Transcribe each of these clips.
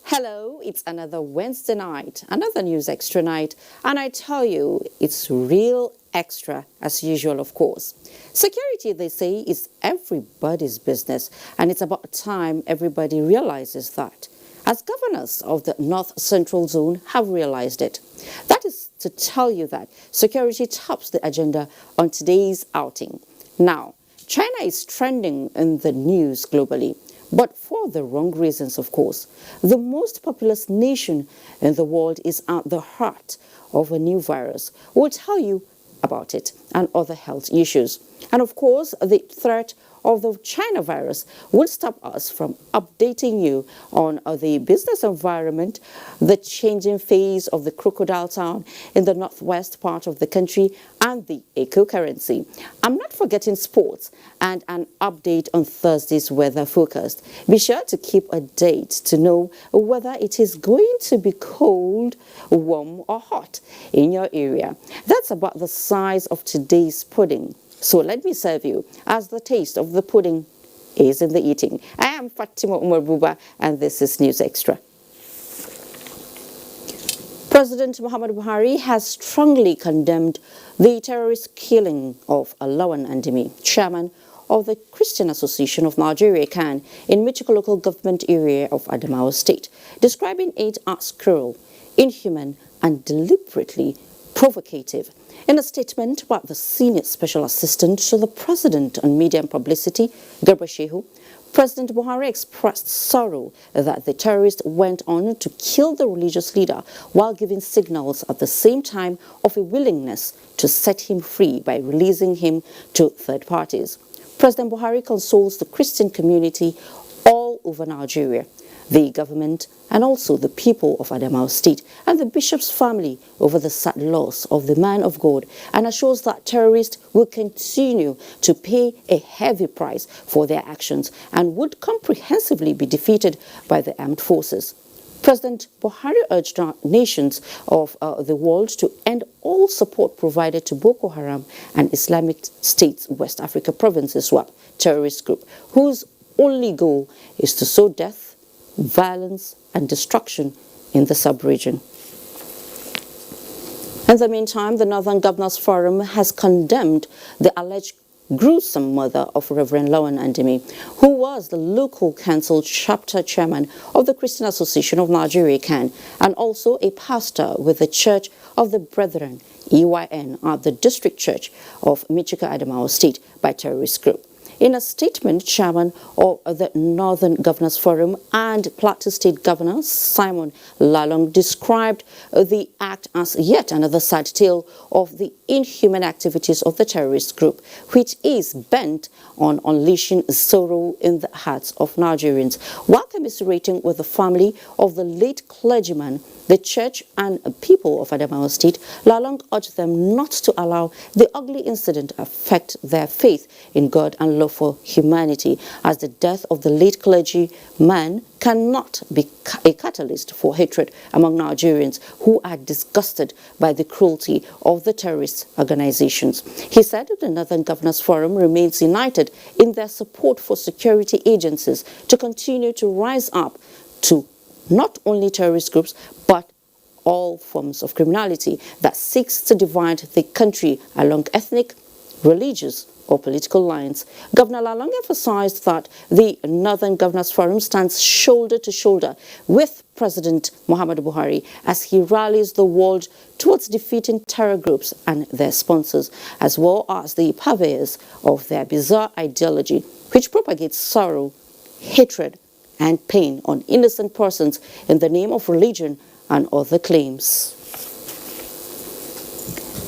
Hello, it's another Wednesday night, another News Extra night, and I tell you, it's real extra as usual, of course. Security, they say, is everybody's business, and it's about time everybody realizes that. As governors of the North Central Zone have realized it. That is to tell you that security tops the agenda on today's outing. Now, China is trending in the news globally, but for the wrong reasons, of course. The most populous nation in the world is at the heart of a new virus. We'll tell you about it and other health issues. And of course, the threat of the China virus will stop us from updating you on the business environment, the changing phase of the crocodile town in the northwest part of the country, and the eco-currency. I'm not forgetting sports and an update on Thursday's weather forecast. Be sure to keep a date to know whether it is going to be cold, warm, or hot in your area. That's about the size of today's pudding. So let me serve you, as the taste of the pudding is in the eating. I am Fatima Umar Buba, and this is News Extra. President Muhammadu Buhari has strongly condemned the terrorist killing of Lawan Andimi, chairman of the Christian Association of Nigeria (CAN) in Michiko local government area of Adamawa State, describing it as cruel, inhuman, and deliberately provocative. In a statement by the senior special assistant to the president on media and publicity, Garba Shehu, President Buhari expressed sorrow that the terrorist went on to kill the religious leader while giving signals at the same time of a willingness to set him free by releasing him to third parties. President Buhari consoles the Christian community all over Nigeria, the government, and also the people of Adamawa State and the bishop's family over the sad loss of the man of God, and assures that terrorists will continue to pay a heavy price for their actions and would comprehensively be defeated by the armed forces. President Buhari urged nations of the world to end all support provided to Boko Haram and Islamic State's West Africa Provinces SWAP terrorist group, whose only goal is to sow death, violence, and destruction in the sub-region. In the meantime, the Northern Governors Forum has condemned the alleged gruesome murder of Reverend Lawan Andimi, who was the local council chapter chairman of the Christian Association of Nigeria (CAN) and also a pastor with the Church of the Brethren (EYN) at the district church of Michiko Adamawa State by terrorist group. In a statement, chairman of the Northern Governors Forum and Plateau State Governor Simon Lalong described the act as yet another sad tale of the inhuman activities of the terrorist group, which is bent on unleashing sorrow in the hearts of Nigerians. While commiserating with the family of the late clergyman, the church and people of Adamawa State, Lalong urged them not to allow the ugly incident affect their faith in God and love for humanity, as the death of the late clergyman cannot be a catalyst for hatred among Nigerians who are disgusted by the cruelty of the terrorist organizations. He said the Northern Governors Forum remains united in their support for security agencies to continue to rise up to not only terrorist groups, but all forms of criminality that seeks to divide the country along ethnic, religious, or political lines. Governor Lalong emphasized that the Northern Governors Forum stands shoulder to shoulder with President Muhammadu Buhari as he rallies the world towards defeating terror groups and their sponsors, as well as the purveyors of their bizarre ideology, which propagates sorrow, hatred, and pain on innocent persons in the name of religion and other claims.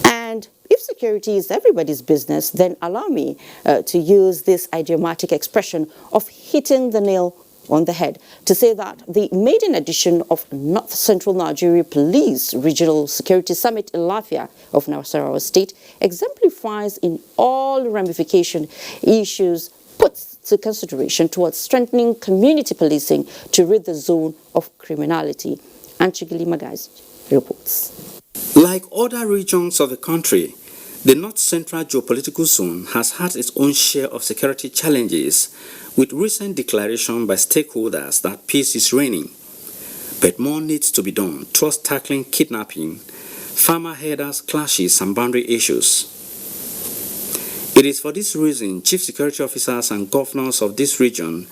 And if security is everybody's business, then allow me to use this idiomatic expression of hitting the nail on the head to say that the maiden edition of North Central Nigeria Police Regional Security Summit in Lafia of Nasarawa State exemplifies in all ramification issues puts to consideration towards strengthening community policing to rid the zone of criminality. Anchigili Magaz reports. Like other regions of the country, the North Central geopolitical zone has had its own share of security challenges, with recent declaration by stakeholders that peace is reigning. But more needs to be done towards tackling kidnapping, farmer herders clashes, and boundary issues. It is for this reason chief security officers and governors of this region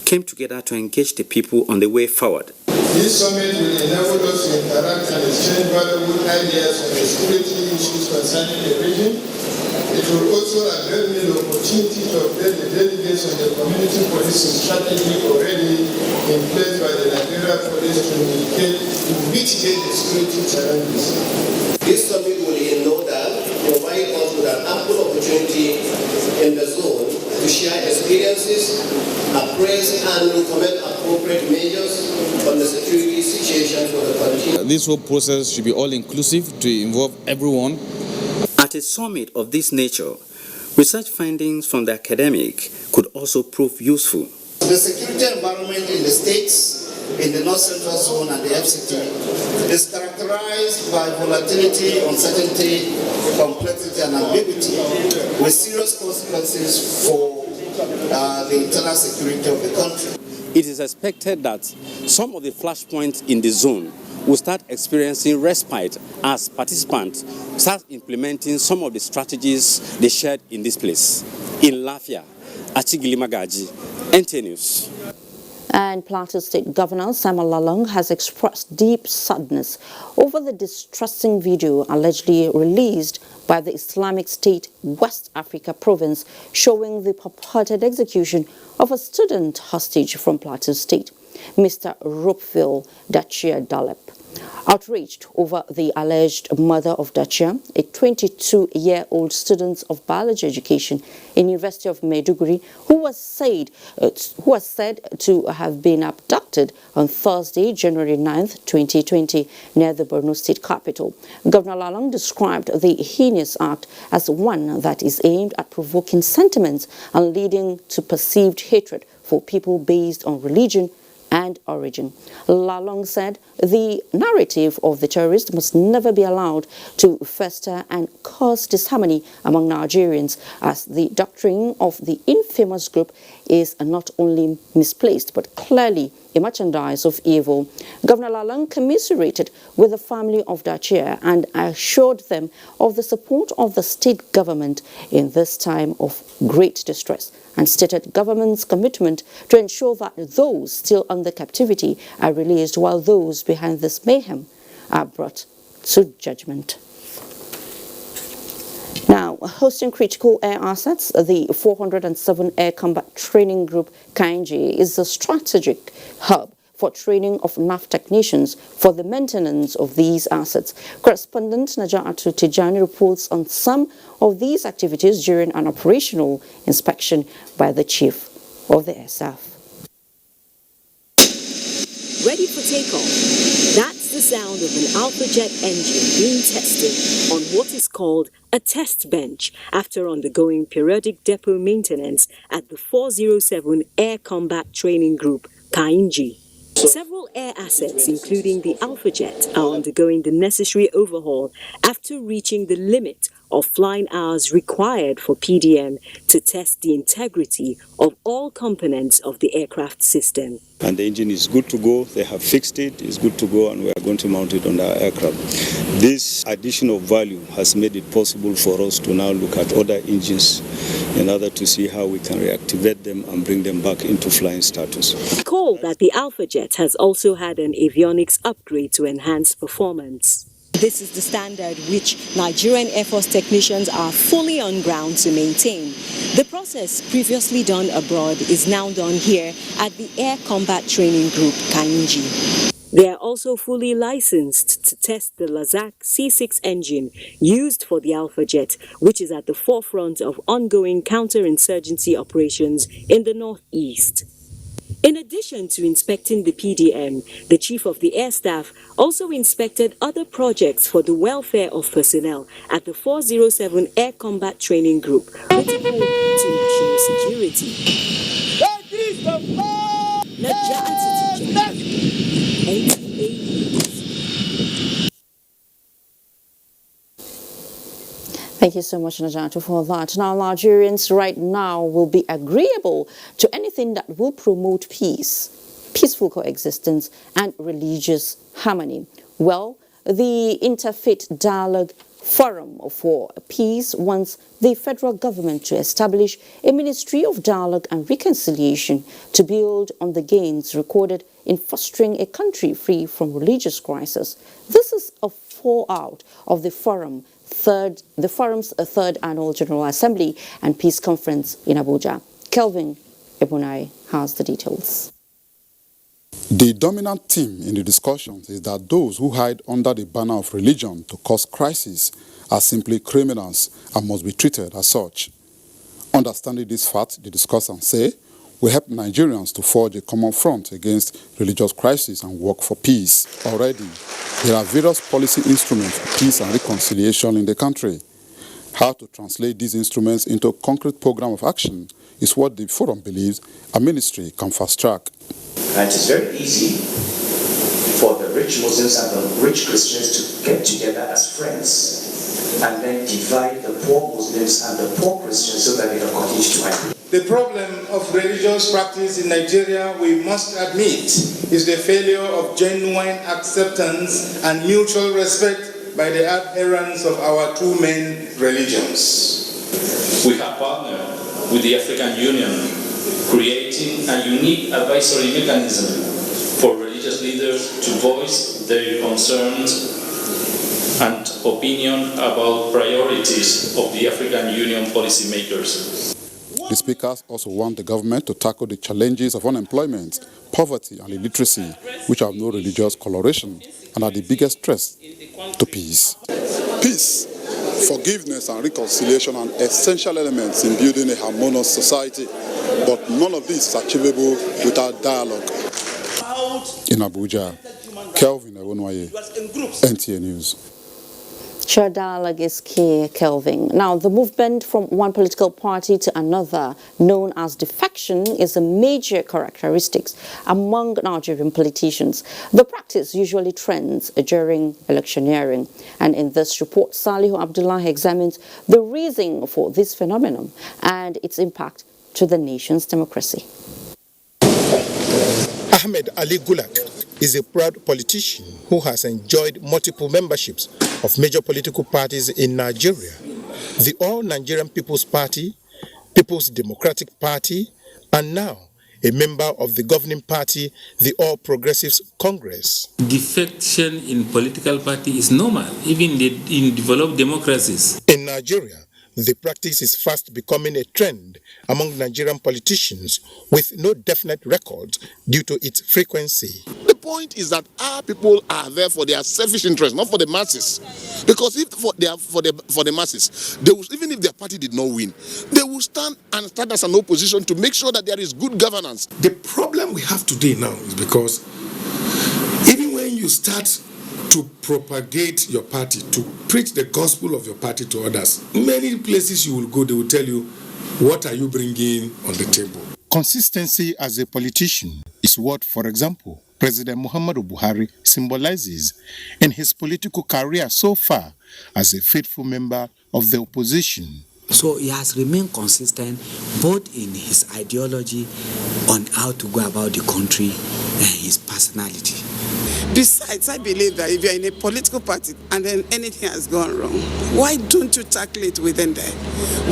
came together to engage the people on the way forward. This summit will enable us to interact and exchange valuable ideas on the security issues concerning the region. It will also avail me the opportunity to update the delegates on the community policing strategy already in place by the Nigerian police to mitigate the security challenges. This summit will in no doubt provide us with an ample opportunity in the zone to share experiences, appraise and recommend appropriate measures on the security situation for the country. This whole process should be all-inclusive to involve everyone. At a summit of this nature, research findings from the academic could also prove useful. The security environment in the states, in the North Central Zone and the FCT, is characterized by volatility, uncertainty, complexity and ambiguity, with serious consequences for the internal security of the country. It is expected that some of the flashpoints in the zone will start experiencing respite as participants start implementing some of the strategies they shared in this place. In Lafia, Achigili Magaji, NT News. And Plateau State Governor Samuel Lalong has expressed deep sadness over the distressing video allegedly released by the Islamic State West Africa province showing the purported execution of a student hostage from Plateau State, Mr. Ropeville Dachia Dalep. Outraged over the alleged murder of Dachia, a 22-year-old student of biology education in University of Maiduguri, who was said to have been abducted on Thursday, January 9th, 2020, near the Borno State capital. Governor Lalong described the heinous act as one that is aimed at provoking sentiments and leading to perceived hatred for people based on religion and origin. Lalong said the narrative of the terrorist must never be allowed to fester and cause disharmony among Nigerians, as the doctrine of the infamous group is not only misplaced but clearly a merchandise of evil. Governor Lalong commiserated with the family of Dachia and assured them of the support of the state government in this time of great distress, and stated government's commitment to ensure that those still under captivity are released while those behind this mayhem are brought to judgment. Now, hosting critical air assets, the 407 Air Combat Training Group Kainji is a strategic hub for training of NAF technicians for the maintenance of these assets. Correspondent Najatu Tijani reports on some of these activities during an operational inspection by the Chief of the Air Staff. Ready for takeoff. That's the sound of an Alpha Jet engine being tested on what is called a test bench after undergoing periodic depot maintenance at the 407 Air Combat Training Group, Kainji. Several air assets, including the Alpha Jet, are undergoing the necessary overhaul after reaching the limit of flying hours required for PDM to test the integrity of all components of the aircraft system. And the engine is good to go. They have fixed it. It's good to go, and we are going to mount it on our aircraft. This additional value has made it possible for us to now look at other engines in order to see how we can reactivate them and bring them back into flying status. Recall that the Alpha Jet has also had an avionics upgrade to enhance performance. This is the standard which Nigerian Air Force technicians are fully on ground to maintain. The process previously done abroad is now done here at the Air Combat Training Group, Kainji. They are also fully licensed to test the Lazak C6 engine used for the Alpha Jet, which is at the forefront of ongoing counterinsurgency operations in the northeast. In addition to inspecting the PDM, the Chief of the Air Staff also inspected other projects for the welfare of personnel at the 407 Air Combat Training Group, critical to national security. Thank you so much, Najatu, for that. Now, Nigerians right now will be agreeable to anything that will promote peace, peaceful coexistence, and religious harmony. Well, the Interfaith Dialogue Forum for Peace wants the federal government to establish a Ministry of Dialogue and Reconciliation to build on the gains recorded in fostering a country free from religious crisis. This is a fallout of the forum's third annual General Assembly and Peace Conference in Abuja. Kelvin Ebunai has the details. The dominant theme in the discussions is that those who hide under the banner of religion to cause crisis are simply criminals and must be treated as such. Understanding this fact, the discussants say, will help Nigerians to forge a common front against religious crisis and work for peace. Already, there are various policy instruments for peace and reconciliation in the country. How to translate these instruments into a concrete program of action is what the forum believes a ministry can fast-track. And it is very easy for the rich Muslims and the rich Christians to get together as friends and then divide the poor Muslims and the poor Christians so that they can continue to agree. The problem of religious practice in Nigeria, we must admit, is the failure of genuine acceptance and mutual respect by the adherents of our two main religions. We have partnered with the African Union, creating a unique advisory mechanism for religious leaders to voice their concerns and opinion about priorities of the African Union policymakers. The speakers also want the government to tackle the challenges of unemployment, poverty and illiteracy, which have no religious coloration and are the biggest threats to peace. Peace, forgiveness and reconciliation are essential elements in building a harmonious society, but none of this is achievable without dialogue. In Abuja, Kelvin Ebunai, NTA News. Sure, dialogue is key, Kelvin. Now, the movement from one political party to another, known as defection, is a major characteristic among Nigerian politicians. The practice usually trends during electioneering. And in this report, Salihu Abdullahi examines the reason for this phenomenon and its impact to the nation's democracy. Ahmed Ali Gulak is a proud politician who has enjoyed multiple memberships of major political parties in Nigeria: the All Nigerian People's Party, People's Democratic Party, and now a member of the governing party, the All Progressives Congress. Defection in political party is normal, even in developed democracies. In Nigeria, the practice is fast becoming a trend among Nigerian politicians with no definite record due to its frequency. The point is that our people are there for their selfish interest, not for the masses. Because if they are for the masses, they will, even if their party did not win, they will stand as an opposition to make sure that there is good governance. The problem we have today now is because even when you start to propagate your party, to preach the gospel of your party to others, many places you will go, they will tell you, what are you bringing on the table? Consistency as a politician is what, for example, President Muhammadu Buhari symbolizes in his political career so far as a faithful member of the opposition. So he has remained consistent both in his ideology on how to go about the country and his personality. Besides, I believe that if you're in a political party and then anything has gone wrong, why don't you tackle it within there?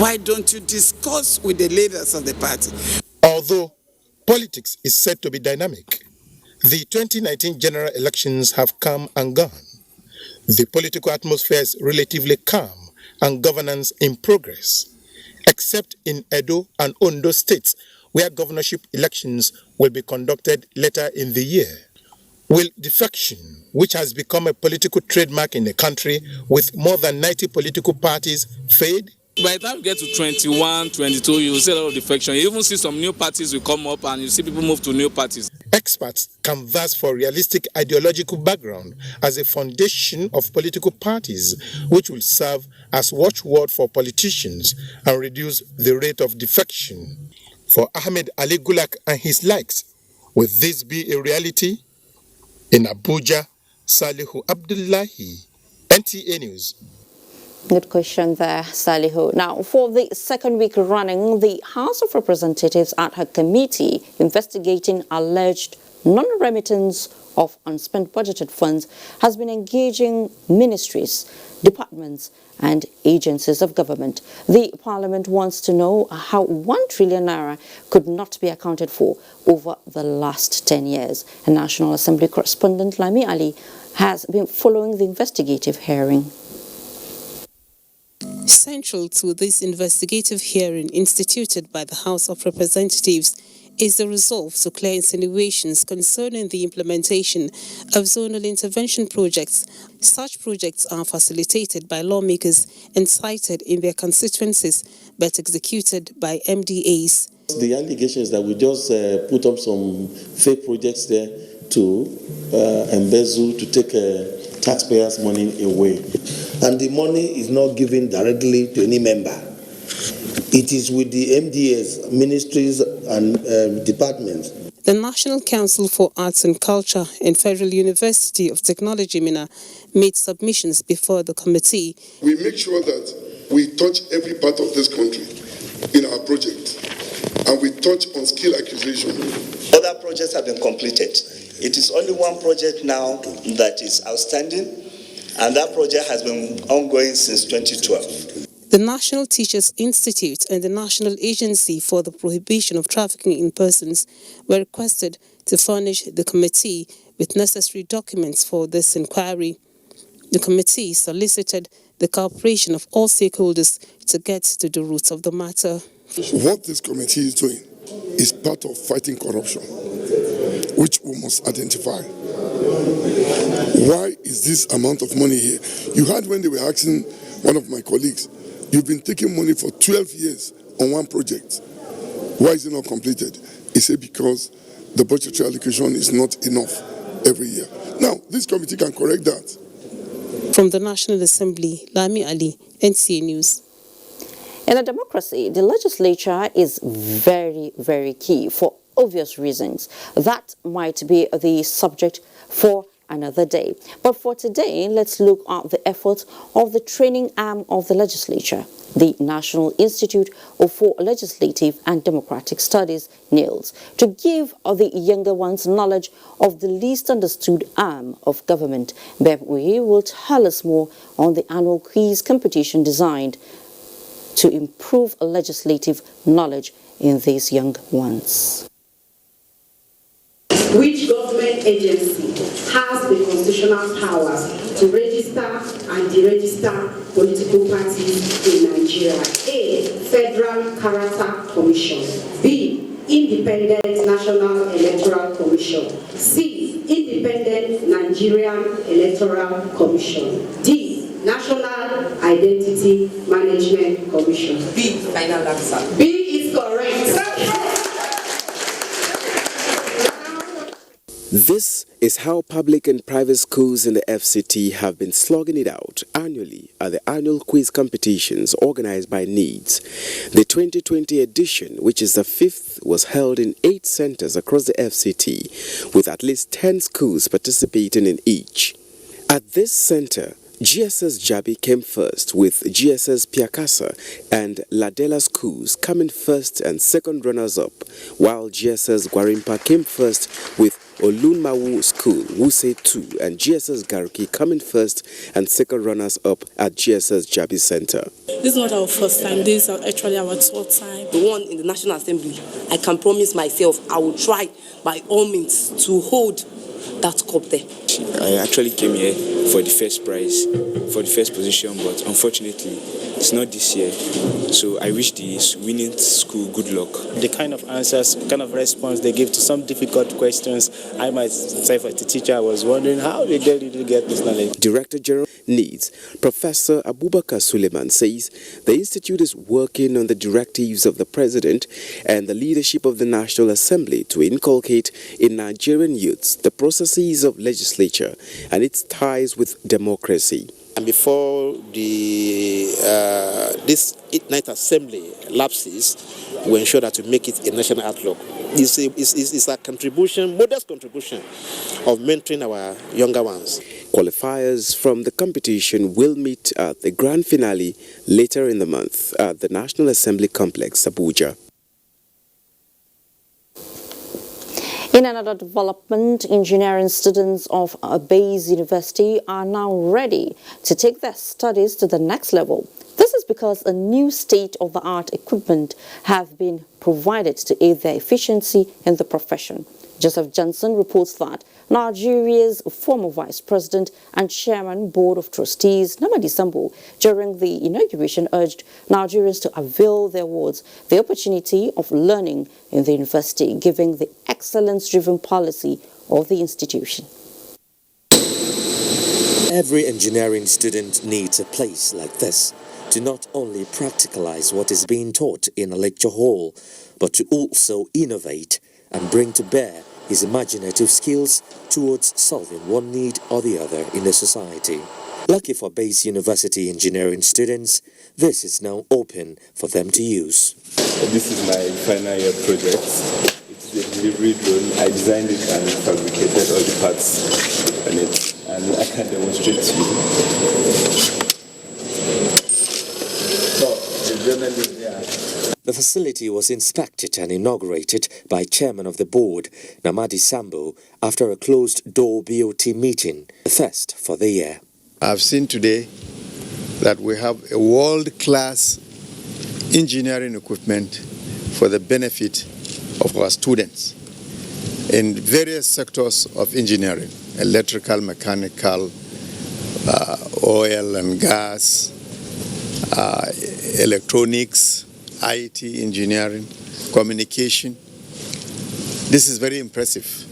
Why don't you discuss with the leaders of the party? Although politics is said to be dynamic, the 2019 general elections have come and gone. The political atmosphere is relatively calm and governance in progress, except in Edo and Ondo states, where governorship elections will be conducted later in the year. Will defection, which has become a political trademark in the country with more than 90 political parties, fade? By the time you get to 21, 22, you will see a lot of defection. You even see some new parties will come up and you see people move to new parties. Experts canvass for realistic ideological background as a foundation of political parties, which will serve as watchword for politicians and reduce the rate of defection. For Ahmed Ali Gulak and his likes, will this be a reality? In Abuja, Salihu Abdullahi, NTA News. Good question there, Salihu. Now, for the second week running, the House of Representatives ad hoc committee investigating alleged non-remittance of unspent budgeted funds has been engaging ministries, departments and agencies of government. The Parliament wants to know how 1 trillion naira could not be accounted for over the last 10 years. A National Assembly correspondent, Lami Ali, has been following the investigative hearing. Central to this investigative hearing instituted by the House of Representatives is the resolve to clear insinuations concerning the implementation of zonal intervention projects. Such projects are facilitated by lawmakers and cited in their constituencies, but executed by MDAs. The allegation is that we just put up some fake projects there to embezzle, to take taxpayers' money away. And the money is not given directly to any member. It is with the MDAs, ministries and departments. The National Council for Arts and Culture and Federal University of Technology, Minna, made submissions before the committee. We make sure that we touch every part of this country in our project, and we touch on skill acquisition. Other projects have been completed. It is only one project now that is outstanding, and that project has been ongoing since 2012. The National Teachers Institute and the National Agency for the Prohibition of Trafficking in Persons were requested to furnish the committee with necessary documents for this inquiry. The committee solicited the cooperation of all stakeholders to get to the roots of the matter. What this committee is doing is part of fighting corruption, which we must identify. Why is this amount of money here? You heard when they were asking one of my colleagues, you've been taking money for 12 years on one project. Why is it not completed? He said because the budgetary allocation is not enough every year. Now, this committee can correct that. From the National Assembly, Lami Ali, NCA News. In a democracy, the legislature is very, very key for obvious reasons. That might be the subject for another day. But for today, let's look at the efforts of the training arm of the legislature, the National Institute for Legislative and Democratic Studies, NILS, to give the younger ones knowledge of the least understood arm of government. Bebwe will tell us more on the annual quiz competition designed to improve legislative knowledge in these young ones. Which government agency has the constitutional powers to register and deregister political parties in Nigeria? A. Federal Character Commission. B. Independent National Electoral Commission. C. Independent Nigerian Electoral Commission. D. National Identity Management Commission. B. Final answer. B is correct. This is how public and private schools in the FCT have been slogging it out annually at the annual quiz competitions organized by NEEDS. The 2020 edition, which is the fifth, was held in 8 centers across the FCT, with at least 10 schools participating in each. At this center, GSS Jabi came first, with GSS Piakasa and Ladela schools coming first and second runners-up, while GSS Gwarimpa came first with Olunmawu School, Wuse 2, and GSS Garuki coming first and second runners-up at GSS Jabi Center. This is not our first time, this is actually our third time. The one in the National Assembly, I can promise myself I will try by all means to hold that cup there. I actually came here for the first prize, for the first position, but unfortunately it's not this year. So I wish the winning school good luck. The kind of answers, kind of response they give to some difficult questions, I myself as a teacher was wondering how they really get this knowledge. Director General NEEDS, Professor Abubakar Suleiman, says the institute is working on the directives of the President and the leadership of the National Assembly to inculcate in Nigerian youths the processes of legislature and its ties with democracy. And before this Ninth Assembly lapses, we ensure that we make it a national outlook. It's a contribution, modest contribution of mentoring our younger ones. Qualifiers from the competition will meet at the grand finale later in the month at the National Assembly Complex, Abuja. In another development, engineering students of Bayes University are now ready to take their studies to the next level. This is because a new state-of-the-art equipment have been provided to aid their efficiency in the profession. Joseph Johnson reports that Nigeria's former Vice President and Chairman Board of Trustees, Namadi Sambo, during the inauguration urged Nigerians to avail their words the opportunity of learning in the university, giving the excellence-driven policy of the institution. Every engineering student needs a place like this to not only practicalize what is being taught in a lecture hall, but to also innovate and bring to bear his imaginative skills towards solving one need or the other in the society. Lucky for Bayes University engineering students, this is now open for them to use. This is my final year project. It's the delivery drone. I designed it and fabricated all the parts on it, and I can demonstrate to you. So, the drone is there. The facility was inspected and inaugurated by Chairman of the Board, Namadi Sambo, after a closed-door BOT meeting, the first for the year. I've seen today that we have a world-class engineering equipment for the benefit of our students in various sectors of engineering: electrical, mechanical, oil and gas, electronics, IT engineering, communication. This is very impressive,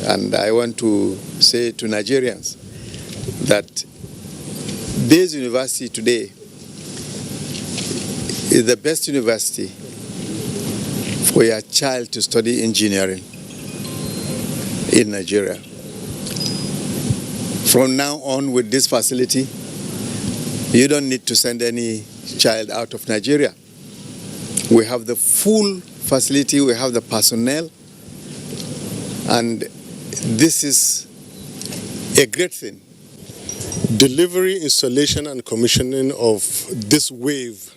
and I want to say to Nigerians that Bayes University today is the best university for your child to study engineering in Nigeria. From now on, with this facility, you don't need to send any child out of Nigeria. We have the full facility, we have the personnel, and this is a great thing. Delivery, installation, and commissioning of this wave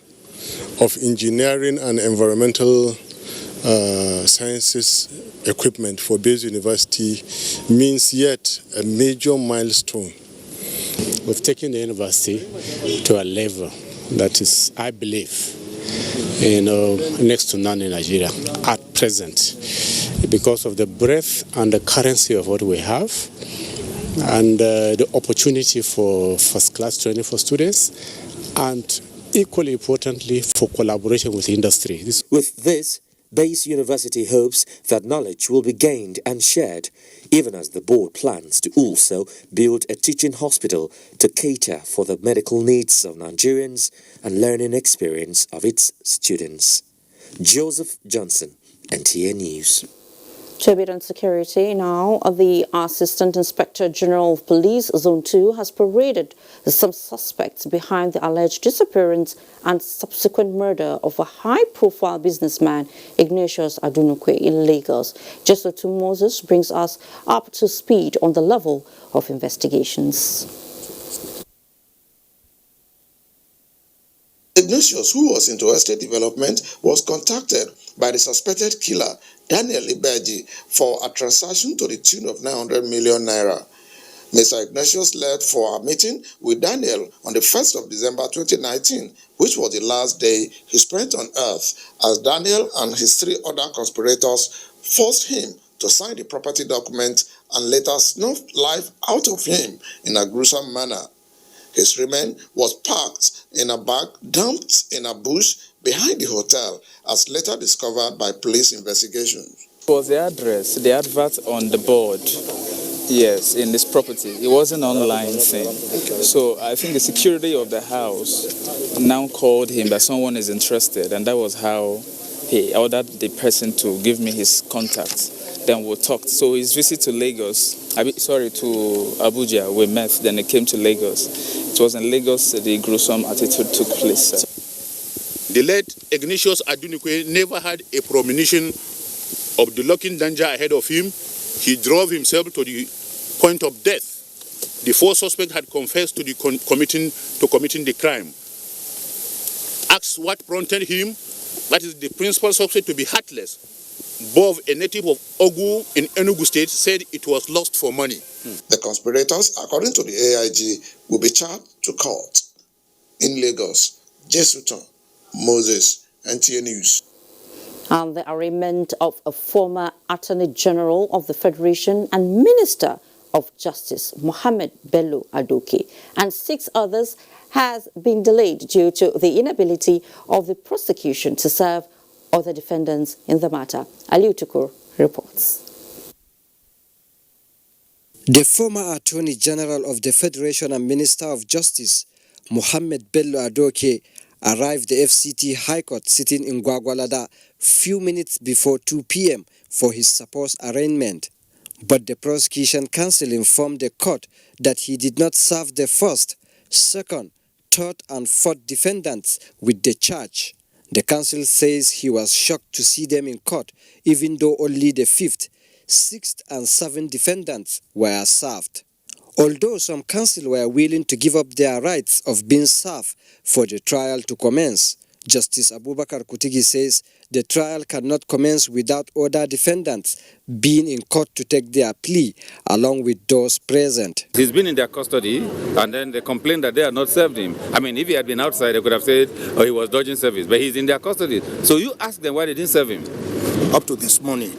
of engineering and environmental sciences equipment for Bayes University means yet a major milestone. We've taken the university to a level that is, I believe, next to none in Nigeria at present, because of the breadth and the currency of what we have, and the opportunity for first-class training for students, and equally importantly, for collaboration with industry. With this, Bayes University hopes that knowledge will be gained and shared, even as the board plans to also build a teaching hospital to cater for the medical needs of Nigerians and learning experience of its students. Joseph Johnson, NTA News. To a bit on security now, the Assistant Inspector General of Police Zone 2 has paraded some suspects behind the alleged disappearance and subsequent murder of a high-profile businessman, Ignatius Adunukwe, in Lagos. Joseph Moses brings us up to speed on the level of investigations. Ignatius, who was into estate development, was contacted by the suspected killer, Daniel Ibeji, for a transaction to the tune of 900 million naira. Mr. Ignatius left for a meeting with Daniel on the 1st of December 2019, which was the last day he spent on earth, as Daniel and his 3 other conspirators forced him to sign the property document and later snuffed life out of him in a gruesome manner. His remains was packed in a bag dumped in a bush behind the hotel, as later discovered by police investigations. It was the address, the advert on the board, yes, in this property. It wasn't an online thing. So I think the security of the house now called him that someone is interested, and that was how he ordered the person to give me his contact. Then we talked. So his visit to Lagos, to Abuja, we met, then he came to Lagos. It was in Lagos the gruesome attitude took place. The late Ignatius Adunukwe never had a premonition of the lurking danger ahead of him. He drove himself to the point of death the four suspects had confessed to committing the crime. Asked what prompted him, that is the principal suspect, to be heartless. Bob, a native of Ogu in Enugu State, said it was lost for money. The conspirators, according to the AIG, will be charged to court in Lagos. Jesuton, Moses, NTA News. And the arraignment of a former Attorney General of the Federation and Minister of Justice, Mohammed Bello Adoke, and 6 others has been delayed due to the inability of the prosecution to serve other defendants in the matter. Aliu Tukur reports. The former Attorney General of the Federation and Minister of Justice, Mohammed Bello Adoke, arrived the FCT High Court sitting in Gwagwalada few minutes before 2 p.m. for his supposed arraignment. But the prosecution counsel informed the court that he did not serve the first, second, third and fourth defendants with the charge. The counsel says he was shocked to see them in court, even though only the 5th, 6th and 7th defendants were served. Although some counsel were willing to give up their rights of being served for the trial to commence, Justice Abubakar Kutigi says the trial cannot commence without other defendants being in court to take their plea, along with those present. He's been in their custody, and then they complained that they had not served him. I mean, if he had been outside, they could have said, oh, he was dodging service, but he's in their custody. So you ask them why they didn't serve him. Up to this morning,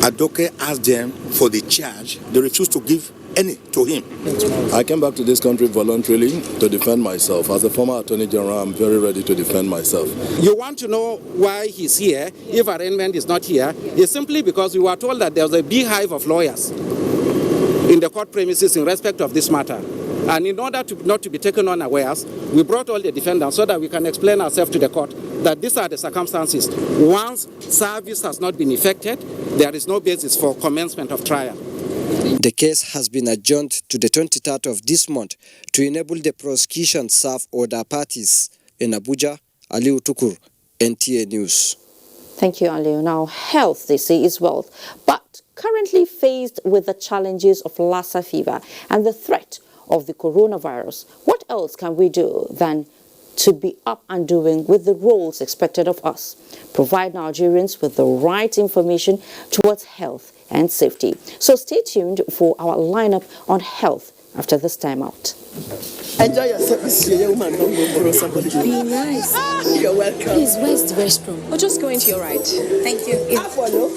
Adoke asked them for the charge. They refused to give any to him. I came back to this country voluntarily to defend myself. As a former Attorney General, I'm very ready to defend myself. You want to know why he's here, if arraignment is not here? It's simply because we were told that there was a beehive of lawyers in the court premises in respect of this matter. And in order to not to be taken unawares, we brought all the defendants so that we can explain ourselves to the court that these are the circumstances. Once service has not been effected, there is no basis for commencement of trial. The case has been adjourned to the 23rd of this month to enable the prosecution serve other parties. In Abuja, Aliu Tukur, NTA News. Thank you, Aliu. Now, health, they say, is wealth, but currently faced with the challenges of Lassa fever and the threat of the coronavirus. What else can we do than to be up and doing with the roles expected of us? Provide Nigerians with the right information towards health and safety. So stay tuned for our lineup on health after this time out. Enjoy yourself, Mr. Young woman. Don't go borrow somebody. Be nice. You're welcome. Please, where's the restroom? We'll just go into your right. Thank you. I'll follow.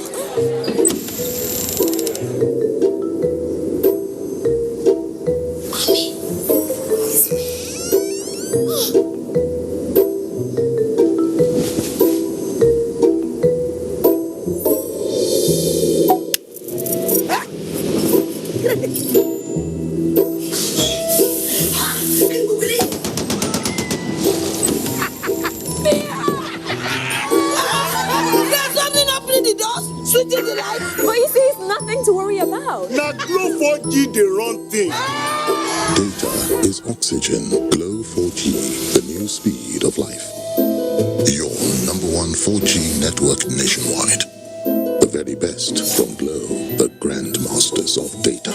But you see, it's nothing to worry about. Now, Glow 4G, the wrong thing. Data is oxygen. Glow 4G, the new speed of life. Your #1 4G network nationwide. The very best from Glow, the grandmasters of data.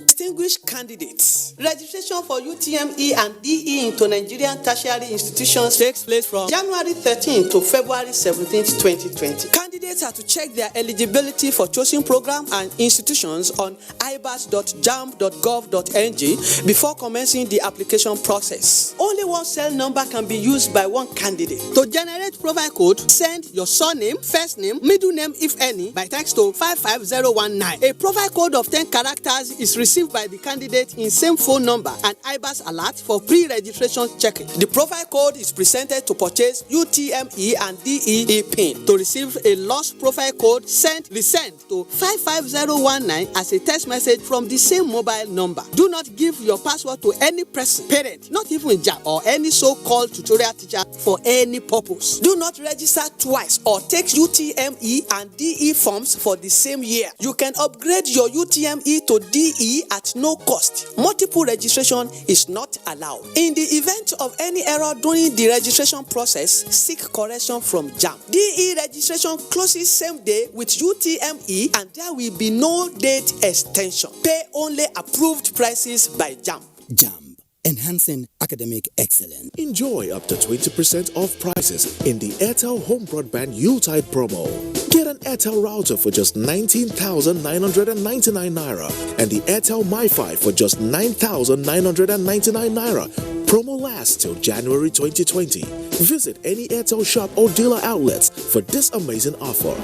Distinguished candidates, registration for UTME and DE into Nigerian tertiary institutions takes place from January 13th to February 17th, 2020. Candidates are to check their eligibility for chosen programs and institutions on ibas.jamb.gov.ng before commencing the application process. Only one cell number can be used by one candidate. To generate profile code, send your surname, first name, middle name if any, by text to 55019. A profile code of 10 characters is received by the candidate in same phone number and IBAS alert for pre-registration checking. The profile code is presented to purchase UTME and DE PIN. To receive a lost profile code, resend to 55019 as a text message from the same mobile number. Do not give your password to any person, parent, not even JAB or any so-called tutorial teacher for any purpose. Do not register twice or take UTME and DE forms for the same year. You can upgrade your UTME to DE at no cost. Multiple registration registration is not allowed. In the event of any error during the registration process, seek correction from JAMB. DE registration closes same day with UTME and there will be no date extension. Pay only approved prices by JAMB. JAMB, enhancing academic excellence. Enjoy up to 20% off prices in the Airtel Home Broadband Yuletide promo. Get an Airtel router for just 19,999 naira and the Airtel MiFi for just 9,999 naira. Promo lasts till January 2020. Visit any Airtel shop or dealer outlets for this amazing offer.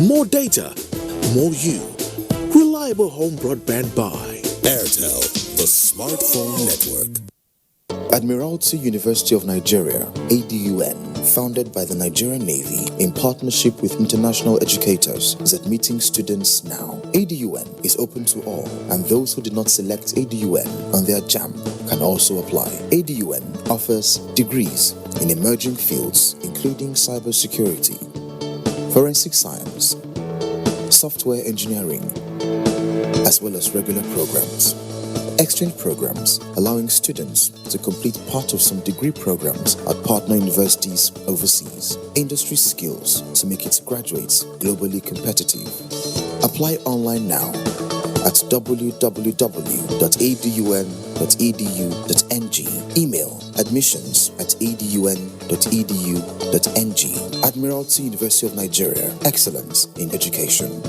More data, more you. Reliable home broadband by Airtel, the smartphone network. Admiralty University of Nigeria, ADUN, founded by the Nigerian Navy in partnership with international educators, is admitting students now. ADUN is open to all, and those who did not select ADUN on their JAMB can also apply. ADUN offers degrees in emerging fields including cybersecurity, forensic science, software engineering, as well as regular programs. Exchange programs allowing students to complete part of some degree programs at partner universities overseas. Industry skills to make its graduates globally competitive. Apply online now at www.adun.edu.ng. Email admissions@adun.edu.ng. Admiralty University of Nigeria. Excellence in education.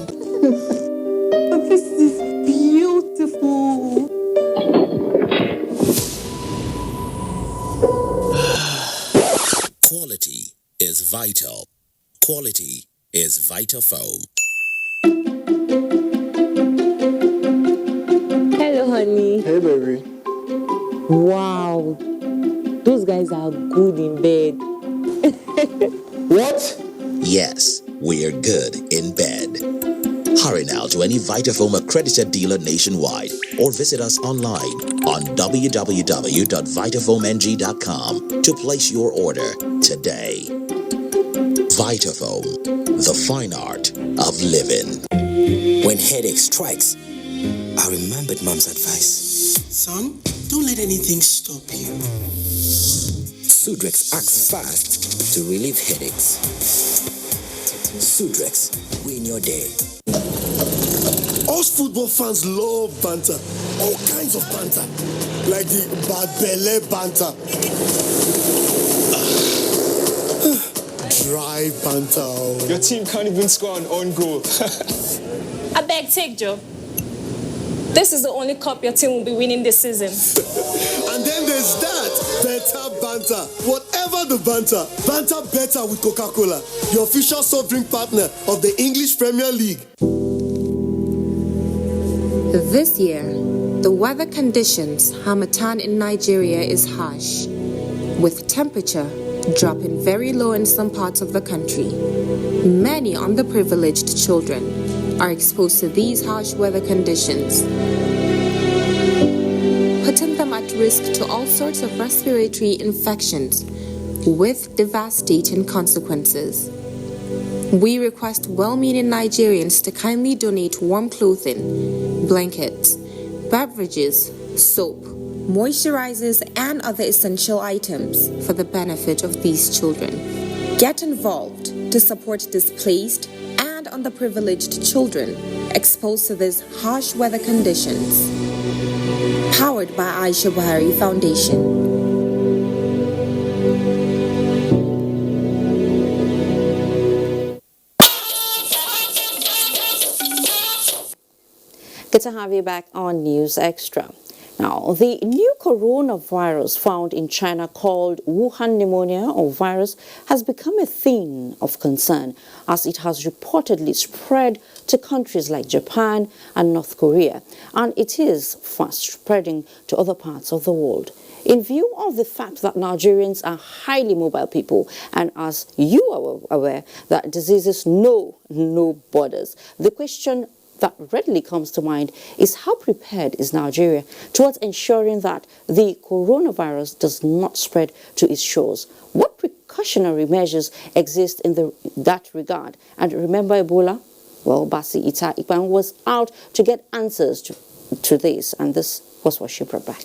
This is beautiful. Quality is vital. Quality is Vitafoam. Hello, honey. Hey, baby. Wow. Those guys are good in bed. What? Yes, we're good in bed. Hurry now to any Vitafoam accredited dealer nationwide or visit us online on www.vitafoamng.com to place your order today. Vitafoam, the fine art of living. When headache strikes, I remembered Mom's advice. Son, don't let anything stop you. Sudrex acts fast to relieve headaches. Sudrex, win your day. Us football fans love banter. All kinds of banter. Like the bad belly banter. Dry banter. Your team can't even score an own goal. I beg, take Joe. This is the only cup your team will be winning this season. And then there's that. Better banter. Whatever the banter. Banter better with Coca-Cola. The official soft drink partner of the English Premier League. This year, the weather conditions Harmattan in Nigeria is harsh, with temperature dropping very low in some parts of the country. Many underprivileged children are exposed to these harsh weather conditions, putting them at risk to all sorts of respiratory infections with devastating consequences. We request well-meaning Nigerians to kindly donate warm clothing, blankets, beverages, soap, moisturizers, and other essential items for the benefit of these children. Get involved to support displaced and underprivileged children exposed to these harsh weather conditions. Powered by Aisha Buhari Foundation. Good to have you back on News Extra. Now, the new coronavirus found in China called Wuhan pneumonia or virus has become a thing of concern as it has reportedly spread to countries like Japan and North Korea, and it is fast spreading to other parts of the world. In view of the fact that Nigerians are highly mobile people, and as you are aware that diseases know no borders, the question that readily comes to mind is how prepared is Nigeria towards ensuring that the coronavirus does not spread to its shores? What precautionary measures exist in that regard? And remember Ebola? Well, Basi Ita Ikpan was out to get answers to this, and this was what she brought back.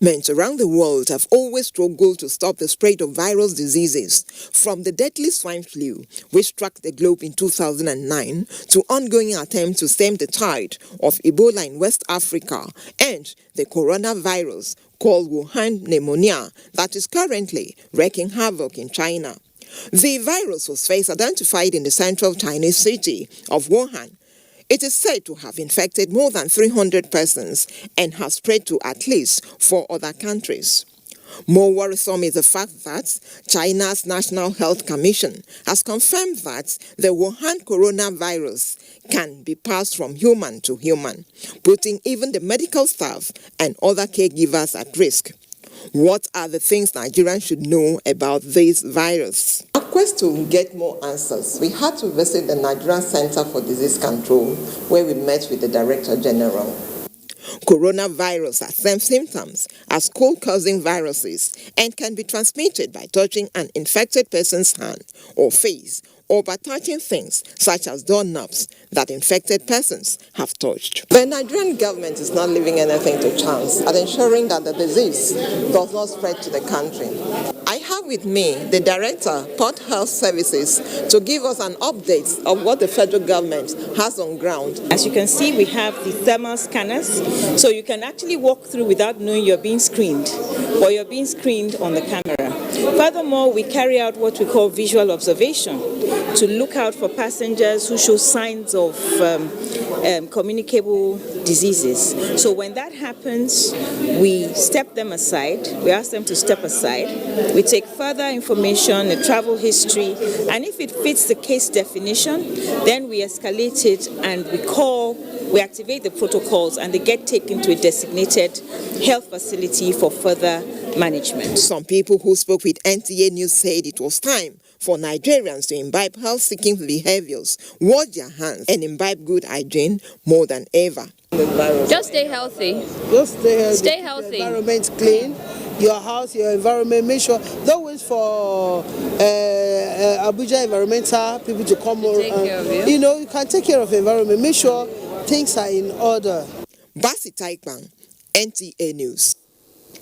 Governments around the world have always struggled to stop the spread of viral diseases, from the deadly swine flu, which struck the globe in 2009, to ongoing attempts to stem the tide of Ebola in West Africa and the coronavirus called Wuhan pneumonia that is currently wreaking havoc in China. The virus was first identified in the central Chinese city of Wuhan. It is said to have infected more than 300 persons and has spread to at least 4 other countries. More worrisome is the fact that China's National Health Commission has confirmed that the Wuhan coronavirus can be passed from human to human, putting even the medical staff and other caregivers at risk. What are the things Nigerians should know about this virus? Our quest to get more answers, we had to visit the Nigerian Center for Disease Control, where we met with the Director General. Coronavirus has same symptoms as cold-causing viruses and can be transmitted by touching an infected person's hand or face, or by touching things such as doorknobs that infected persons have touched. The Nigerian government is not leaving anything to chance at ensuring that the disease does not spread to the country. I have with me the Director, Port Health Services, to give us an update of what the federal government has on ground. As you can see, we have the thermal scanners, so you can actually walk through without knowing you're being screened, or you're being screened on the camera. Furthermore, we carry out what we call visual observation to look out for passengers who show signs of communicable diseases. So when that happens, we step them aside, we ask them to step aside, we take further information, a travel history, and if it fits the case definition, then we escalate it and we activate the protocols and they get taken to a designated health facility for further management. Some people who spoke with NTA News said it was time for Nigerians to imbibe health-seeking behaviors, wash their hands, and imbibe good hygiene more than ever. Just stay healthy. Just stay healthy. Stay healthy. Your environment clean. Your house, your environment. Make sure. Don't wait for Abuja environmental people to come over. Take care of you. You can take care of the environment. Make sure things are in order. Basi Taikbang, NTA News.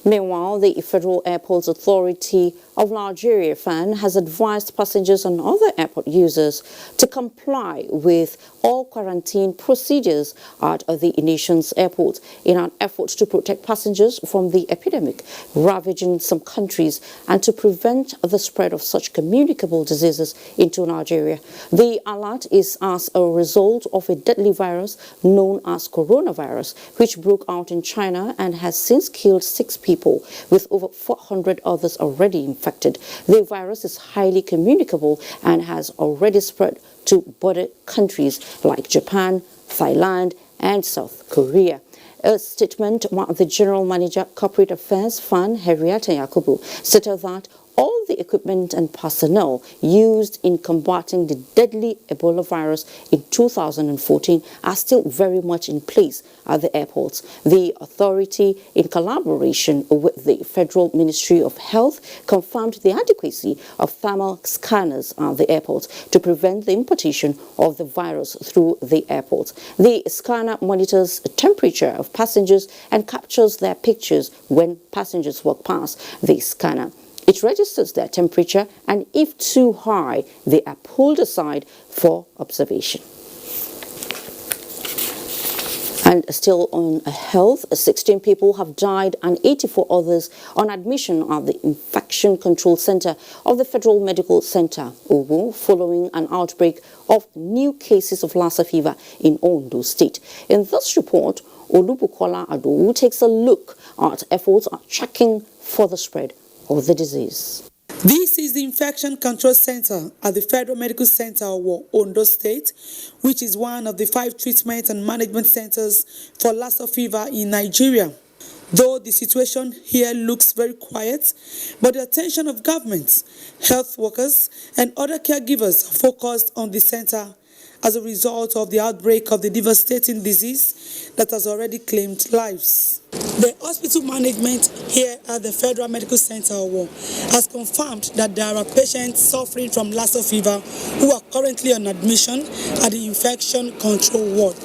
Meanwhile, the Federal Airports Authority of Nigeria (FAN) has advised passengers and other airport users to comply with all quarantine procedures at the nation's airports in an effort to protect passengers from the epidemic ravaging some countries and to prevent the spread of such communicable diseases into Nigeria. The alert is as a result of a deadly virus known as coronavirus, which broke out in China and has since killed 6 people, with over 400 others already infected. The virus is highly communicable and has already spread to border countries like Japan, Thailand, and South Korea. A statement by the General Manager, Corporate Affairs FAN, Henrietta Yakubu, stated that all the equipment and personnel used in combating the deadly Ebola virus in 2014 are still very much in place at the airports. The authority, in collaboration with the Federal Ministry of Health, confirmed the adequacy of thermal scanners at the airports to prevent the importation of the virus through the airports. The scanner monitors the temperature of passengers and captures their pictures when passengers walk past the scanner. It registers their temperature, and if too high, they are pulled aside for observation. And still on health, 16 people have died and 84 others on admission at the Infection Control Center of the Federal Medical Center, Owo, following an outbreak of new cases of Lassa fever in Ondo State. In this report, Olubukola Adowu takes a look at efforts at checking for the spread of the disease. This is the Infection Control Center at the Federal Medical Center of Ondo State, which is one of the 5 treatment and management centers for Lassa fever in Nigeria. Though the situation here looks very quiet, but the attention of governments, health workers, and other caregivers are focused on the center as a result of the outbreak of the devastating disease that has already claimed lives. The hospital management here at the Federal Medical Center has confirmed that there are patients suffering from Lassa fever who are currently on admission at the Infection Control Ward.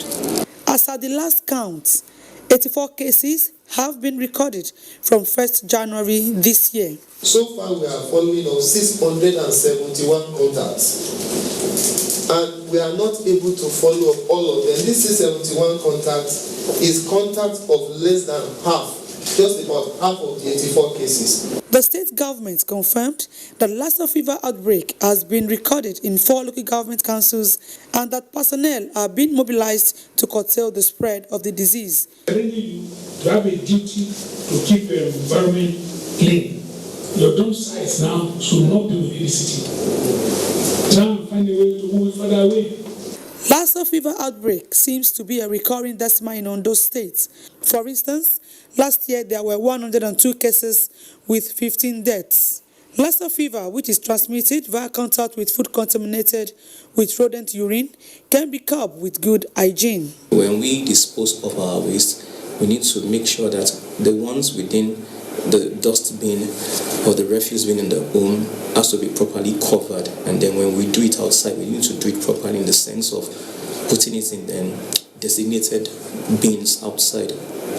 As at the last count, 84 cases have been recorded from 1st January this year. So far, we are following up 671 contacts, and we are not able to follow up all of them. This 671 contacts is contacts of less than half, just about half of the 84 cases. The state government confirmed that Lassa fever outbreak has been recorded in 4 local government councils and that personnel are being mobilized to curtail the spread of the disease. You have a duty to keep your environment clean. Your dump sites now should not be within the city. Try and find a way to move it further away. Lassa fever outbreak seems to be a recurring decimal in Ondo State. For instance, last year there were 102 cases with 15 deaths. Lassa fever, which is transmitted via contact with food contaminated with rodent urine, can be curbed with good hygiene. When we dispose of our waste, we need to make sure that the ones within the dust bin or the refuse bin in the home has to be properly covered, and then when we do it outside, we need to do it properly in the sense of putting it in designated bins outside,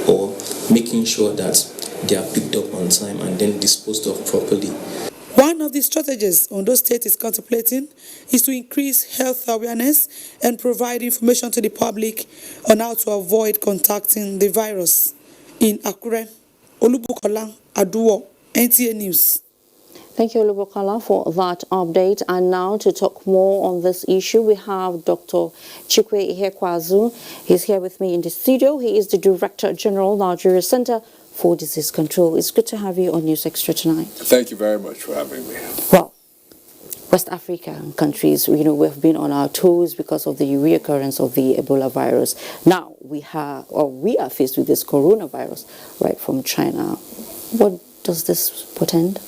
or making sure that they are picked up on time and then disposed of properly. One of the strategies Ondo State is contemplating is to increase health awareness and provide information to the public on how to avoid contacting the virus. In Akure, Olubukola Aduwo, NTA News. Thank you, Olubukola, for that update. And now to talk more on this issue, we have Dr. Chikwe Ihekwazu. He's here with me in the studio. He is the Director General, Nigeria Center for Disease Control. It's good to have you on News Extra tonight. Thank you very much for having me. Well, West African countries, we've been on our toes because of the reoccurrence of the Ebola virus. Now we are faced with this coronavirus right from China. What does this portend?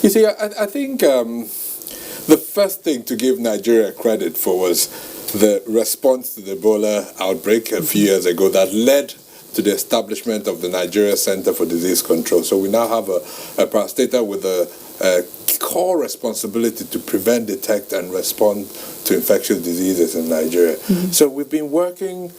You see, I think the first thing to give Nigeria credit for was the response to the Ebola outbreak a few years ago that led to the establishment of the Nigeria Center for Disease Control. So we now have a parastater with a core responsibility to prevent, detect, and respond to infectious diseases in Nigeria. So we've been working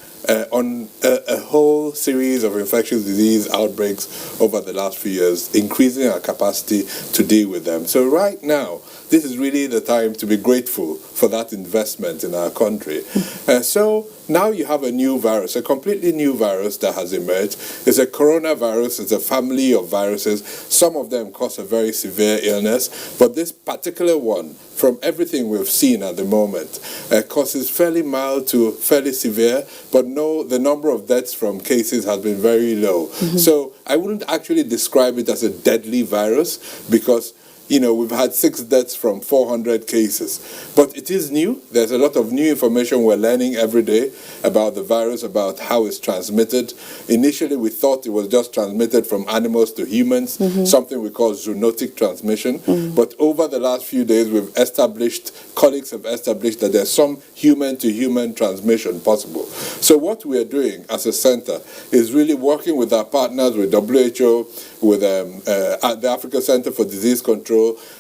on a whole series of infectious disease outbreaks over the last few years, increasing our capacity to deal with them. So right now, this is really the time to be grateful for that investment in our country. So now you have a new virus, a completely new virus that has emerged. It's a coronavirus. It's a family of viruses. Some of them cause a very severe illness, but this particular one, from everything we've seen at the moment, causes fairly mild to fairly severe, but the number of deaths from cases has been very low. So I wouldn't actually describe it as a deadly virus because we've had 6 deaths from 400 cases. But it is new. There's a lot of new information we're learning every day about the virus, about how it's transmitted. Initially, we thought it was just transmitted from animals to humans, something we call zoonotic transmission. But over the last few days, colleagues have established that there's some human-to-human transmission possible. So what we are doing as a center is really working with our partners, with WHO, with the Africa Center for Disease Control,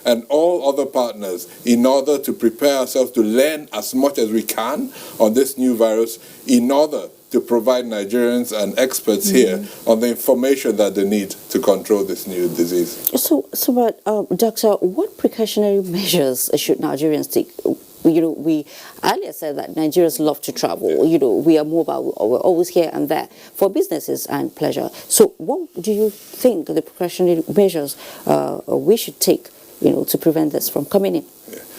and all other partners in order to prepare ourselves to learn as much as we can on this new virus in order to provide Nigerians and experts here on the information that they need to control this new disease. So Doctor, what precautionary measures should Nigerians take? We earlier said that Nigerians love to travel. We are mobile. We're always here and there for businesses and pleasure. So what do you think the precautionary measures we should take, to prevent this from coming in?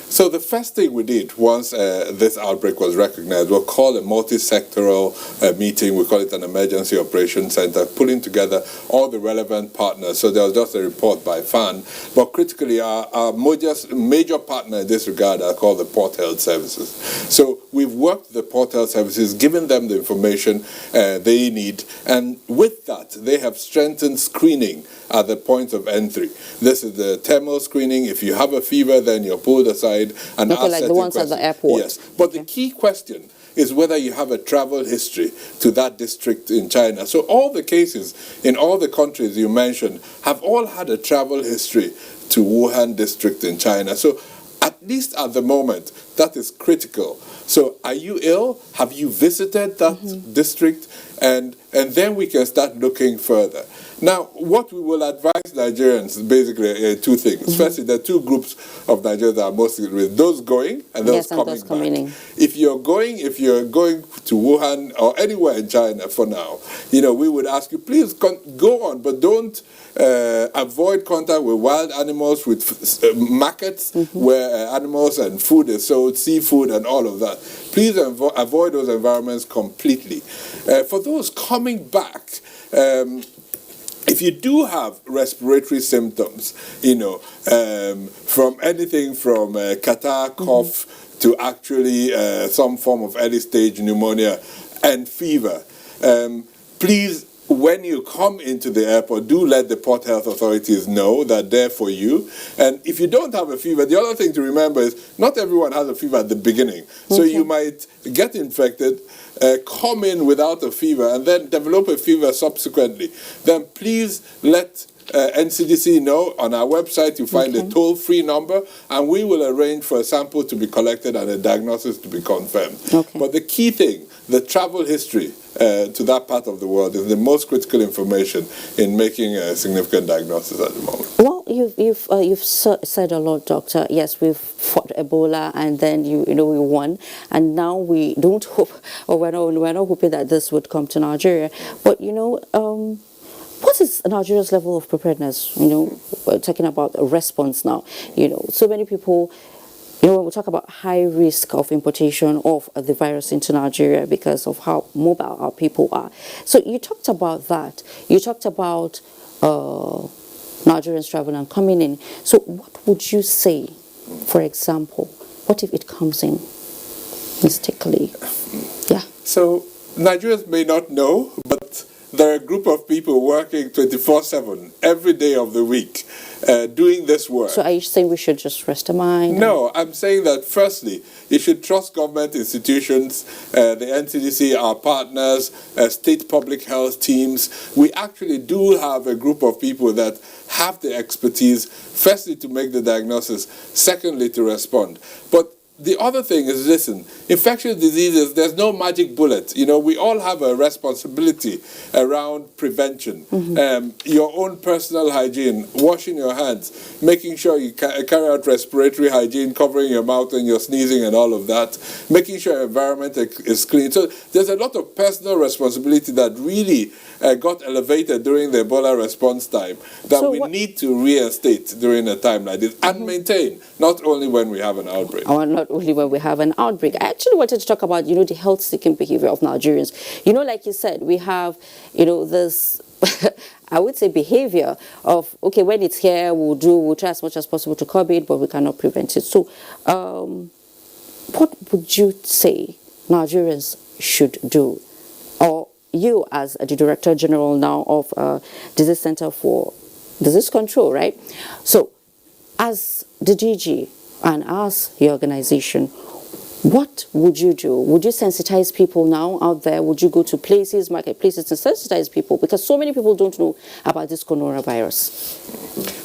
So the first thing we did once this outbreak was recognized, we'll call a multi-sectoral meeting. We call it an emergency operations center, pulling together all the relevant partners. So there was just a report by FAN. But critically, our major partner in this regard are called the Port Health Services. So we've worked with the Port Health Services, given them the information they need. And with that, they have strengthened screening at the point of entry. This is the thermal screening. If you have a fever, then you're pulled aside and asked like the ones questions. At the airport. Yes, but the key question is whether you have a travel history to that district in China. So all the cases in all the countries you mentioned have all had a travel history to Wuhan district in China. So at least at the moment, that is critical. So are you ill? Have you visited that district? And then we can start looking further. Now, what we will advise Nigerians is basically two things. Firstly, there are two groups of Nigerians that are most at risk: those going and those coming back. If you're going to Wuhan or anywhere in China for now, we would ask you, please go on, but don't avoid contact with wild animals, with markets where animals and food is sold, seafood and all of that. Please avoid those environments completely. For those coming back, if you do have respiratory symptoms, from anything from catarrh, cough, to actually some form of early stage pneumonia and fever, please, when you come into the airport, do let the port health authorities know that they're for you. And if you don't have a fever, the other thing to remember is not everyone has a fever at the beginning. So you might get infected, come in without a fever, and then develop a fever subsequently. Then please let NCDC know. On our website you find a toll-free number, and we will arrange for a sample to be collected and a diagnosis to be confirmed. But the key thing, the travel history to that part of the world, is the most critical information in making a significant diagnosis at the moment. Well, you've said a lot, Doctor. Yes, we've fought Ebola, and then we won, and now we don't hope, or we're not hoping that this would come to Nigeria. But what is Nigeria's level of preparedness? We're talking about a response now. So many people. When we talk about high risk of importation of the virus into Nigeria because of how mobile our people are. So you talked about that. You talked about Nigerians traveling and coming in. So what would you say, for example, what if it comes in mistakenly? Yeah. So Nigerians may not know, but there are a group of people working 24/7 every day of the week doing this work. So are you saying we should just rest our mind? No, I'm saying that firstly, you should trust government institutions, the NCDC, our partners, state public health teams. We actually do have a group of people that have the expertise, firstly to make the diagnosis, secondly to respond. But the other thing is, listen, infectious diseases, there's no magic bullet. We all have a responsibility around prevention. Your own personal hygiene, washing your hands, making sure you carry out respiratory hygiene, covering your mouth and your sneezing and all of that, making sure your environment is clean. So there's a lot of personal responsibility that really got elevated during the Ebola response time that we need to reinstate during a time like this and maintain, not only when we have an outbreak. Not only when we have an outbreak. I actually wanted to talk about, the health-seeking behavior of Nigerians. Like you said, we have, this, I would say, behavior of, okay, when it's here, we'll try as much as possible to curb it, but we cannot prevent it. So, what would you say Nigerians should do? Or you, as the Director General now of Disease Center for Disease Control, right? So, as the DG, and as the organization, what would you do? Would you sensitize people now out there? Would you go to places, marketplaces, to sensitize people? Because so many people don't know about this coronavirus.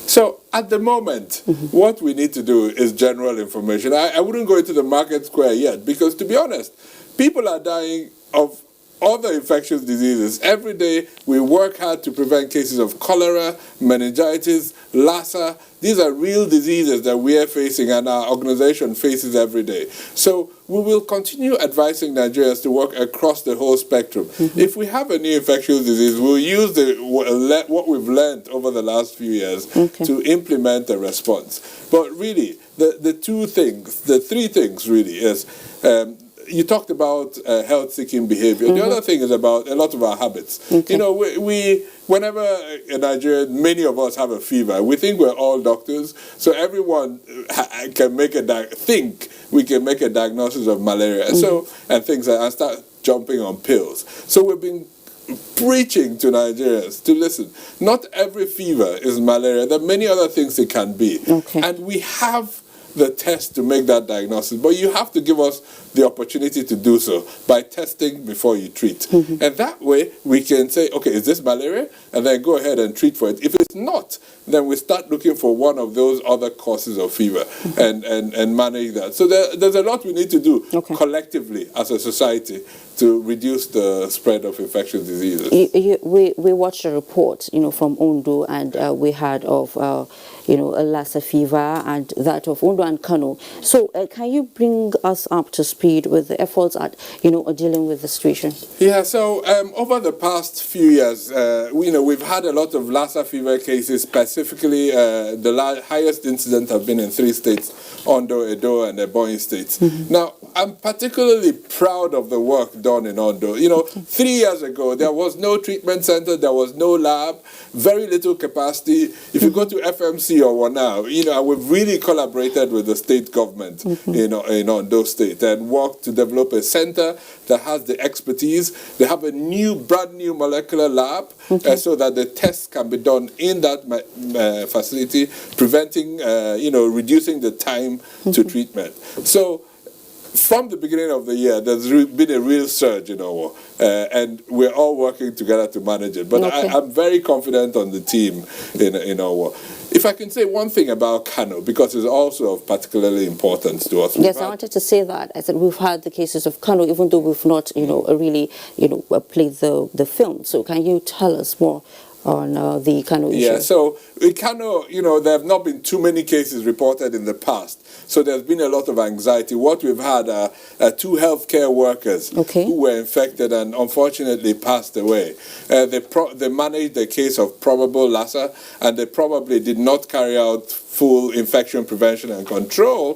So at the moment, what we need to do is general information. I wouldn't go into the market square yet, because to be honest, people are dying of other infectious diseases. Every day we work hard to prevent cases of cholera, meningitis, Lassa. These are real diseases that we are facing and our organization faces every day. So we will continue advising Nigerians to work across the whole spectrum. If we have a new infectious disease, we'll use what we've learned over the last few years to implement a response. But really, the three things really is, you talked about health-seeking behavior. The other thing is about a lot of our habits. We whenever in Nigeria, many of us have a fever, we think we're all doctors, so everyone can make we can make a diagnosis of malaria. And things like, and start jumping on pills. So we've been preaching to Nigerians to listen. Not every fever is malaria. There are many other things it can be. And we have the test to make that diagnosis. But you have to give us the opportunity to do so by testing before you treat. And that way, we can say, okay, is this malaria? And then go ahead and treat for it. If it's not, then we start looking for one of those other causes of fever and manage that. So there's a lot we need to do collectively as a society to reduce the spread of infectious diseases. We watched a report, from Ondo, and we had of, a Lassa fever and that of Ondo and Kano. So can you bring us up to speed with the efforts at, dealing with the situation? Yeah, so over the past few years, we've had a lot of Lassa fever cases. Specifically, the highest incidents have been in 3 states, Ondo, Edo, and Ebonyi states. Now, I'm particularly proud of the work done in Ondo. 3 years ago, there was no treatment center, there was no lab, very little capacity. If you go to FMC or Wana, we've really collaborated with the state government in Ondo State and worked to develop a center that has the expertise. They have a brand new molecular lab so that the tests can be done in that facility, preventing, reducing the time to treatment. So from the beginning of the year, there's been a real surge in Owo, and we're all working together to manage it. But I'm very confident on the team in Owo. If I can say one thing about Kano, because it's also of particularly importance to us. Yes, I wanted to say that. I said we've had the cases of Kano, even though we've not, really, played the film. So can you tell us more on the Kano issue? Yeah, so in Kano, there have not been too many cases reported in the past. So there's been a lot of anxiety. What we've had are 2 healthcare workers who were infected and unfortunately passed away. They managed the case of probable Lassa, and they probably did not carry out full infection prevention and control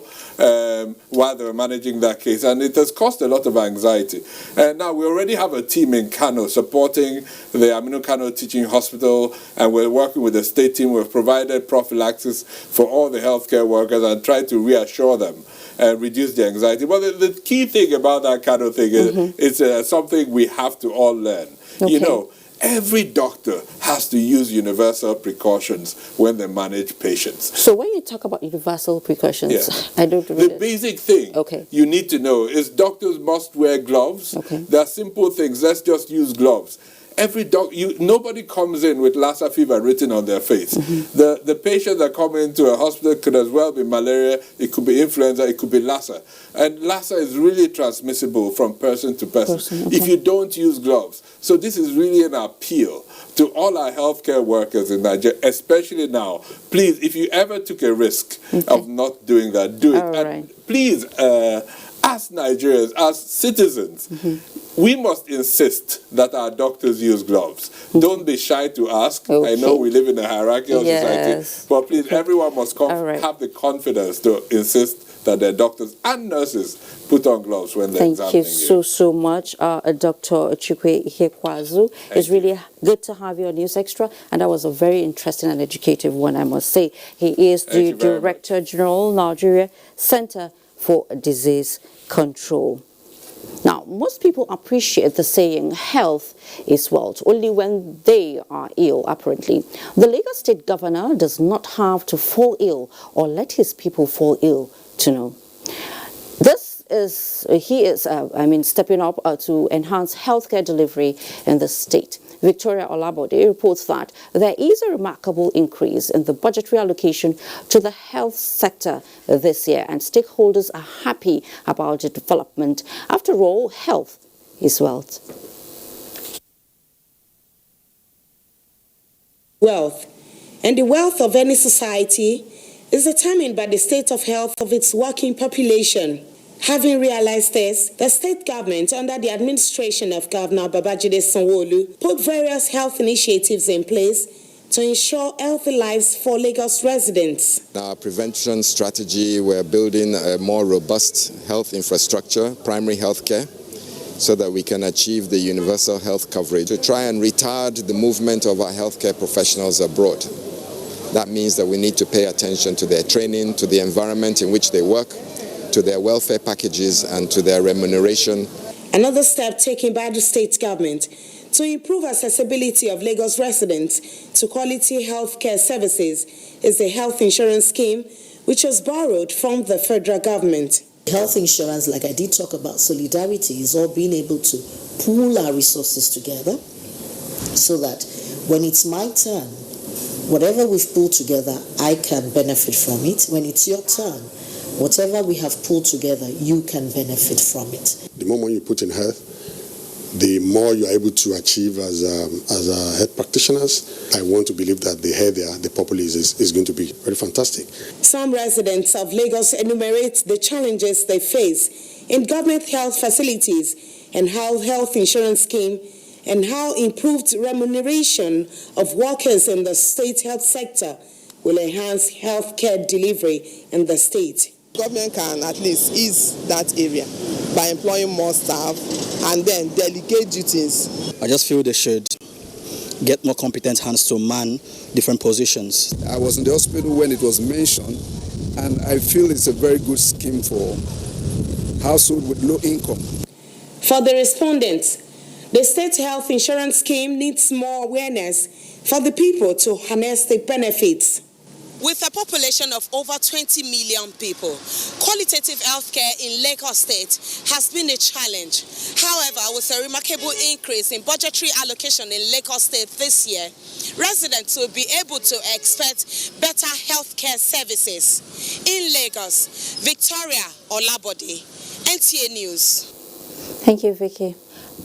while they were managing that case. And it has caused a lot of anxiety. And now we already have a team in Kano supporting the Aminu Kano Teaching Hospital, and we're working with the state team. We've provided prophylaxis for all the healthcare workers and tried to reassure them and reduce the anxiety. But the key thing about that Kano thing is it's something we have to all learn. Every doctor has to use universal precautions when they manage patients. So when you talk about universal precautions, I don't really... The basic thing you need to know is doctors must wear gloves. There are simple things. Let's just use gloves. Nobody comes in with Lassa fever written on their face. The patients that come into a hospital could as well be malaria, it could be influenza, it could be Lassa. And Lassa is really transmissible from person to person if you don't use gloves. So this is really an appeal to all our healthcare workers in Nigeria, especially now. Please, if you ever took a risk of not doing that, do it. And please, as Nigerians, as citizens, we must insist that our doctors use gloves. Don't be shy to ask. I know we live in a hierarchical society, but please, everyone must have the confidence to insist that their doctors and nurses put on gloves when they're examining you. Thank you so much, Dr. Chukwe Ihekwazu. It's really good to have you on News Extra, and that was a very interesting and educative one, I must say. He is the Director General, Nigeria Center for Disease Control. Now, most people appreciate the saying, health is wealth, only when they are ill, apparently. The Lagos State Governor does not have to fall ill or let his people fall ill to know. He is stepping up to enhance healthcare delivery in the state. Victoria Olabode reports that there is a remarkable increase in the budgetary allocation to the health sector this year, and stakeholders are happy about the development. After all, health is wealth. Wealth. And the wealth of any society is determined by the state of health of its working population. Having realized this, the state government, under the administration of Governor Babajide Sanwo-Olu, put various health initiatives in place to ensure healthy lives for Lagos residents. Our prevention strategy, we're building a more robust health infrastructure, primary health care, so that we can achieve the universal health coverage to try and retard the movement of our healthcare professionals abroad. That means that we need to pay attention to their training, to the environment in which they work, to their welfare packages, and to their remuneration. Another step taken by the state government to improve accessibility of Lagos residents to quality healthcare services is a health insurance scheme which was borrowed from the federal government. Health insurance, like I did talk about, solidarity is all being able to pool our resources together so that when it's my turn, whatever we've pulled together, I can benefit from it. When it's your turn, whatever we have pulled together, you can benefit from it. The more money you put in health, the more you're able to achieve as health practitioners. I want to believe that the health there, the populace is going to be very fantastic. Some residents of Lagos enumerate the challenges they face in government health facilities and how health insurance scheme and how improved remuneration of workers in the state health sector will enhance healthcare delivery in the state. Government can at least ease that area by employing more staff and then delegate duties. I just feel they should get more competent hands to man different positions. I was in the hospital when it was mentioned, and I feel it's a very good scheme for households with low income. For the respondents, the state health insurance scheme needs more awareness for the people to harness the benefits. With a population of over 20 million people, qualitative healthcare in Lagos State has been a challenge. However, with a remarkable increase in budgetary allocation in Lagos State this year, residents will be able to expect better healthcare services. In Lagos, Victoria Olabode, NTA News. Thank you, Vicky.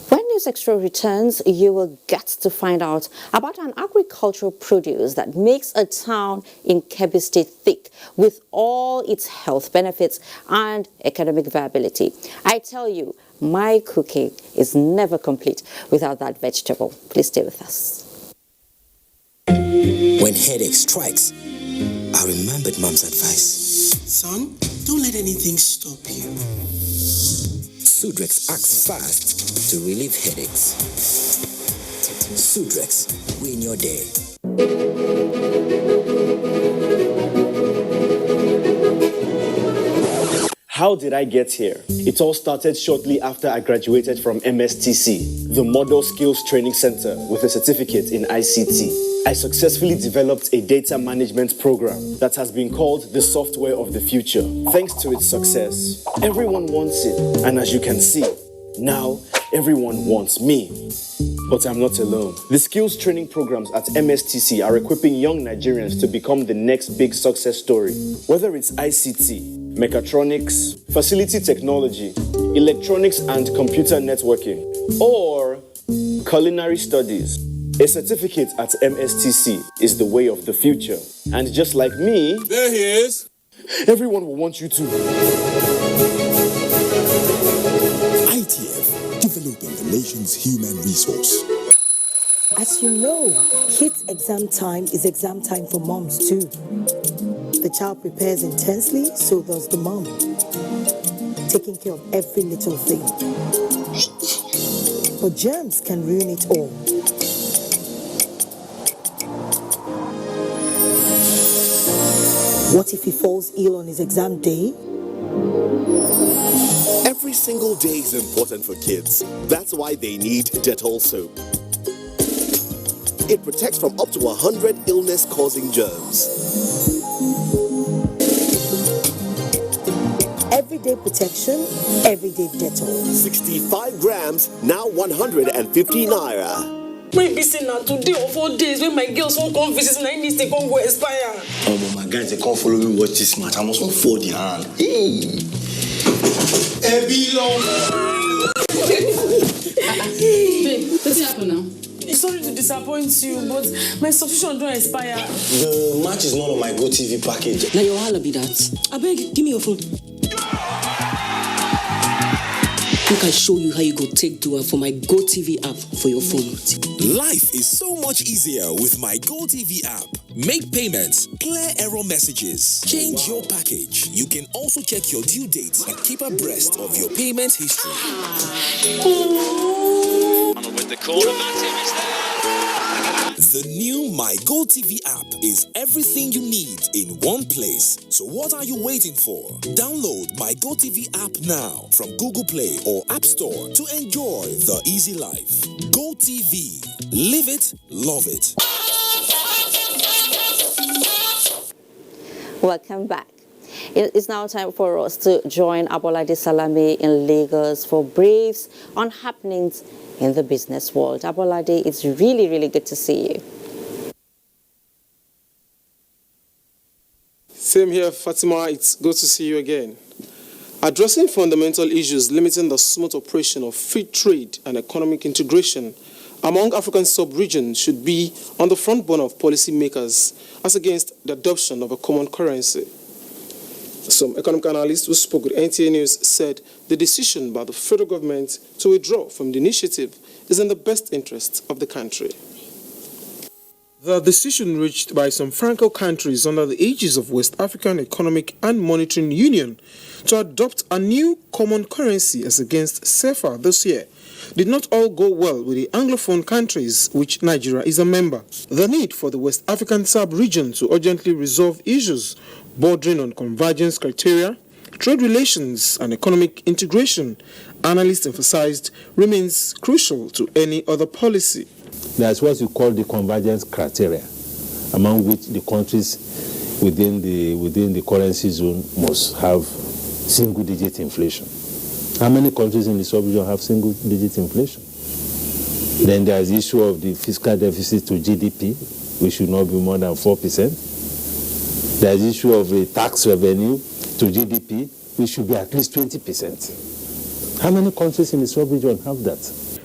When News Extra returns, you will get to find out about an agricultural produce that makes a town in Kebbi State thick with all its health benefits and economic viability. I tell you, my cooking is never complete without that vegetable. Please stay with us. When headache strikes, I remembered Mom's advice. Son, don't let anything stop you. Sudrex acts fast to relieve headaches. Sudrex, win your day. How did I get here? It all started shortly after I graduated from MSTC, the Model Skills Training Center, with a certificate in ICT. I successfully developed a data management program that has been called the software of the future. Thanks to its success, everyone wants it. And as you can see, now everyone wants me. But I'm not alone. The skills training programs at MSTC are equipping young Nigerians to become the next big success story. Whether it's ICT, mechatronics, facility technology, electronics and computer networking, or culinary studies, a certificate at MSTC is the way of the future. And just like me, there he is. Everyone will want you to. ITF, developing the nation's human resource. As you know, kids' exam time is exam time for moms too. The child prepares intensely, so does the mom, taking care of every little thing. But germs can ruin it all. What if he falls ill on his exam day? Every single day is important for kids. That's why they need Dettol soap. It protects from up to 100 illness-causing germs. Everyday protection, everyday Dettol. 65 grams, now 150 naira. Maybe say now today or 4 days when my girls won't come visit and I need to go expire. Oh, my guys, they can't follow me watch this match. I must not fold the hand. Babe, what's happening now? Sorry to disappoint you, but my subscription don't expire. The match is not on my GoTV package. Now your holla be that. I beg, give me your phone. Look, I show you how you go take Dua for my GoTV app for your phone. Life is so much easier with my GoTV app. Make payments, clear error messages, change your package. You can also check your due dates and keep abreast of your payment history. With the corner, Matip is there. The new My GoTV app is everything you need in one place. So what are you waiting for? Download My GoTV app now from Google Play or App Store to enjoy the easy life. GoTV. Live it, love it. Welcome back. It's now time for us to join Abolade Salami in Lagos for briefs on happenings in the business world. Abolade, it's really, really good to see you. Same here, Fatima. It's good to see you again. Addressing fundamental issues limiting the smooth operation of free trade and economic integration among African sub-regions should be on the front burner of policymakers as against the adoption of a common currency. Some economic analysts who spoke with NTA News said the decision by the federal government to withdraw from the initiative is in the best interest of the country. The decision reached by some Franco countries under the aegis of West African Economic and Monetary Union to adopt a new common currency as against CFA this year did not all go well with the Anglophone countries, which Nigeria is a member. The need for the West African sub-region to urgently resolve issues bordering on convergence criteria, trade relations and economic integration, analysts emphasized, remains crucial to any other policy. That's what you call the convergence criteria, among which the countries within the currency zone must have single-digit inflation. How many countries in the sub-region have single-digit inflation? Then there's the issue of the fiscal deficit to GDP, which should not be more than 4%. There's the issue of the tax revenue to GDP, which should be at least 20%. How many countries in the sub-region have that?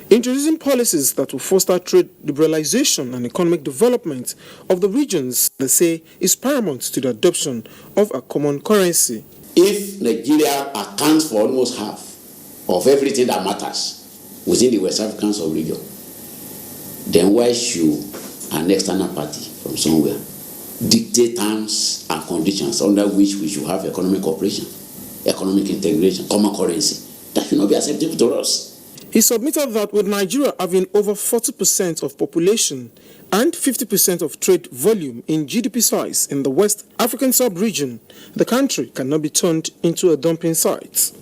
Introducing policies that will foster trade liberalization and economic development of the regions, they say, is paramount to the adoption of a common currency. If Nigeria accounts for almost half of everything that matters within the West African sub-region, then why should an external party from somewhere dictate terms and conditions under which we should have economic cooperation, economic integration, common currency? That should not be acceptable to us. He submitted that with Nigeria having over 40% of population and 50% of trade volume in GDP size in the West African sub-region, the country cannot be turned into a dumping site.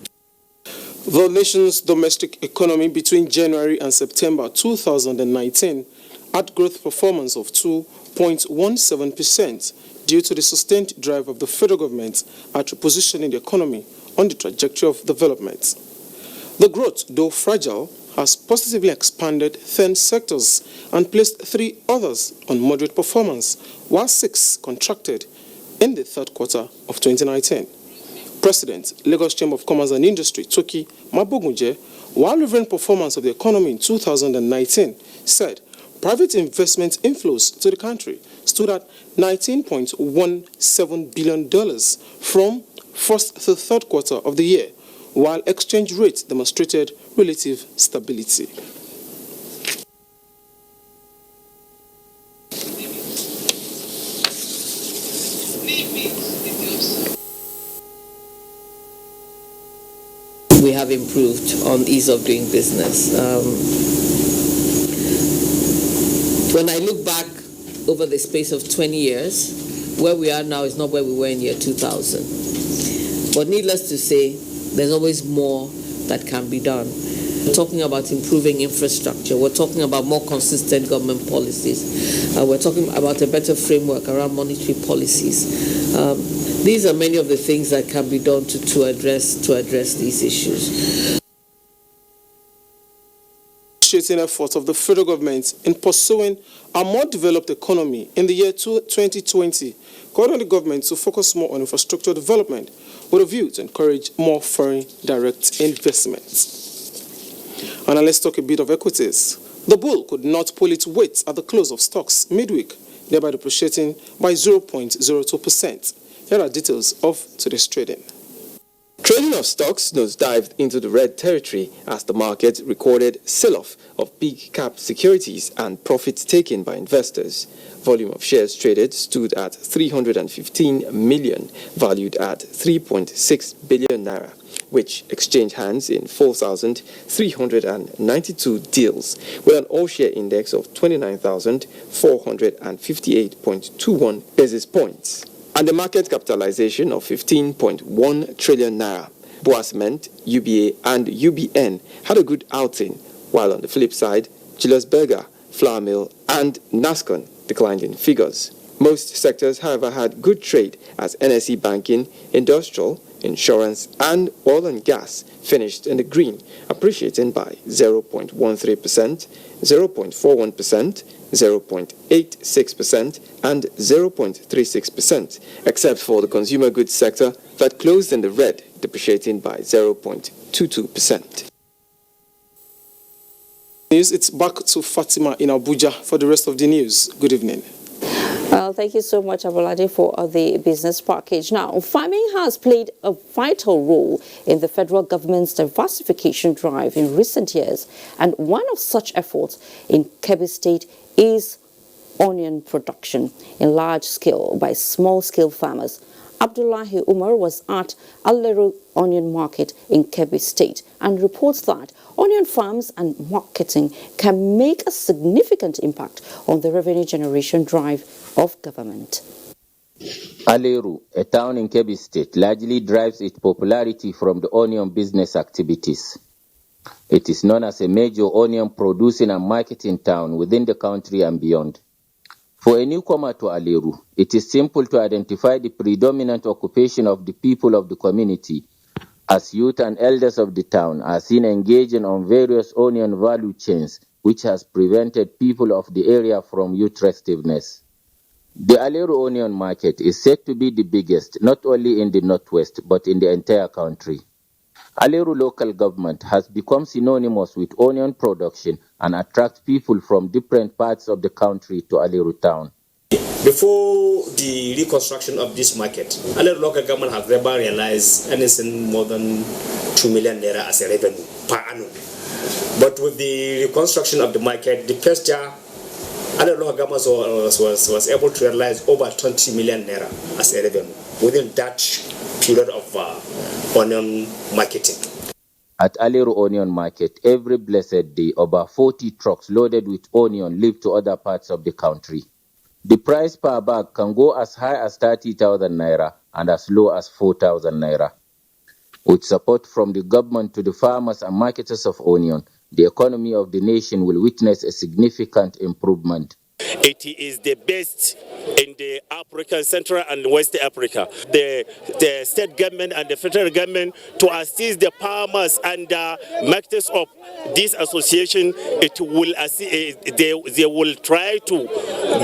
The nation's domestic economy between January and September 2019 had growth performance of 2.17% due to the sustained drive of the federal government at repositioning the economy on the trajectory of development. The growth, though fragile, has positively expanded 10 sectors and placed 3 others on moderate performance, while 6 contracted in the third quarter of 2019. President, Lagos Chamber of Commerce and Industry, Toki Mabogunje, while reviewing performance of the economy in 2019, said private investment inflows to the country stood at $19.17 billion from first to third quarter of the year, while exchange rates demonstrated relative stability. We have improved on ease of doing business. When I look back over the space of 20 years, where we are now is not where we were in year 2000. But needless to say, there's always more that can be done. We're talking about improving infrastructure. We're talking about more consistent government policies. We're talking about a better framework around monetary policies. These are many of the things that can be done to address these issues. Effort of the federal government in pursuing a more developed economy in the year 2020, called on the government to focus more on infrastructure development with a view to encourage more foreign direct investments. And now let's talk a bit of equities. The bull could not pull its weight at the close of stocks midweek, thereby depreciating by 0.02%. Here are details of today's trading. Trading of stocks nosedived into the red territory as the market recorded sell-off of big cap securities and profits taken by investors. Volume of shares traded stood at 315 million, valued at 3.6 billion naira, which exchanged hands in 4,392 deals, with an all-share index of 29,458.21 basis points, and a market capitalization of 15.1 trillion naira. Boa Cement, UBA, and UBN had a good outing, while on the flip side, Julius Berger, Flour Mill, and Nascon declined in figures. Most sectors, however, had good trade as NSE banking, industrial, insurance, and oil and gas finished in the green, appreciating by 0.13%, 0.41%, 0.86%, and 0.36%, except for the consumer goods sector that closed in the red, depreciating by 0.22%. It's back to Fatima in Abuja for the rest of the news. Good evening. Well, thank you so much, Abolade, for the business package. Now, farming has played a vital role in the federal government's diversification drive in recent years, and one of such efforts in Kebbi State is onion production in large scale by small-scale farmers. Abdullahi Umar was at Aleru Onion Market in Kebbi State and reports that onion farms and marketing can make a significant impact on the revenue generation drive of government. Aleru, a town in Kebbi State, largely derives its popularity from the onion business activities. It is known as a major onion producing and marketing town within the country and beyond. For a newcomer to Aleru, it is simple to identify the predominant occupation of the people of the community, as youth and elders of the town are seen engaging on various onion value chains, which has prevented people of the area from youth restiveness. The Aleru Onion Market is said to be the biggest, not only in the northwest, but in the entire country. Aleru local government has become synonymous with onion production and attracts people from different parts of the country to Aleru town. Before the reconstruction of this market, Aleru local government has never realized anything more than 2 million naira as a revenue per annum. But with the reconstruction of the market, the first year, Aleru local government was able to realize over 20 million naira as a revenue within that period of onion marketing. At Aleru Onion Market, every blessed day, over 40 trucks loaded with onion leave to other parts of the country. The price per bag can go as high as 30,000 naira and as low as 4,000 naira. With support from the government to the farmers and marketers of onion, the economy of the nation will witness a significant improvement. It is the best in the African, Central and West Africa. The state government and the federal government to assist the farmers and marketers of this association, it will they will try to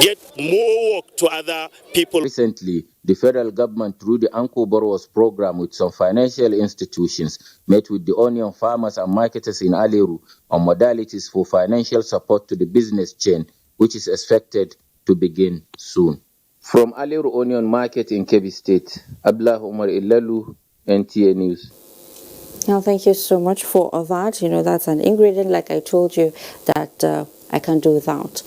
get more work to other people. Recently, the federal government through the Anko Borrowers program with some financial institutions met with the onion farmers and marketers in Aleru on modalities for financial support to the business chain, which is expected to begin soon. From Aleru Onion Market in Kebbi State, Abdullah Umar Ilalu, NTA News. Now, thank you so much for that. You know, that's an ingredient, like I told you, that I can do without.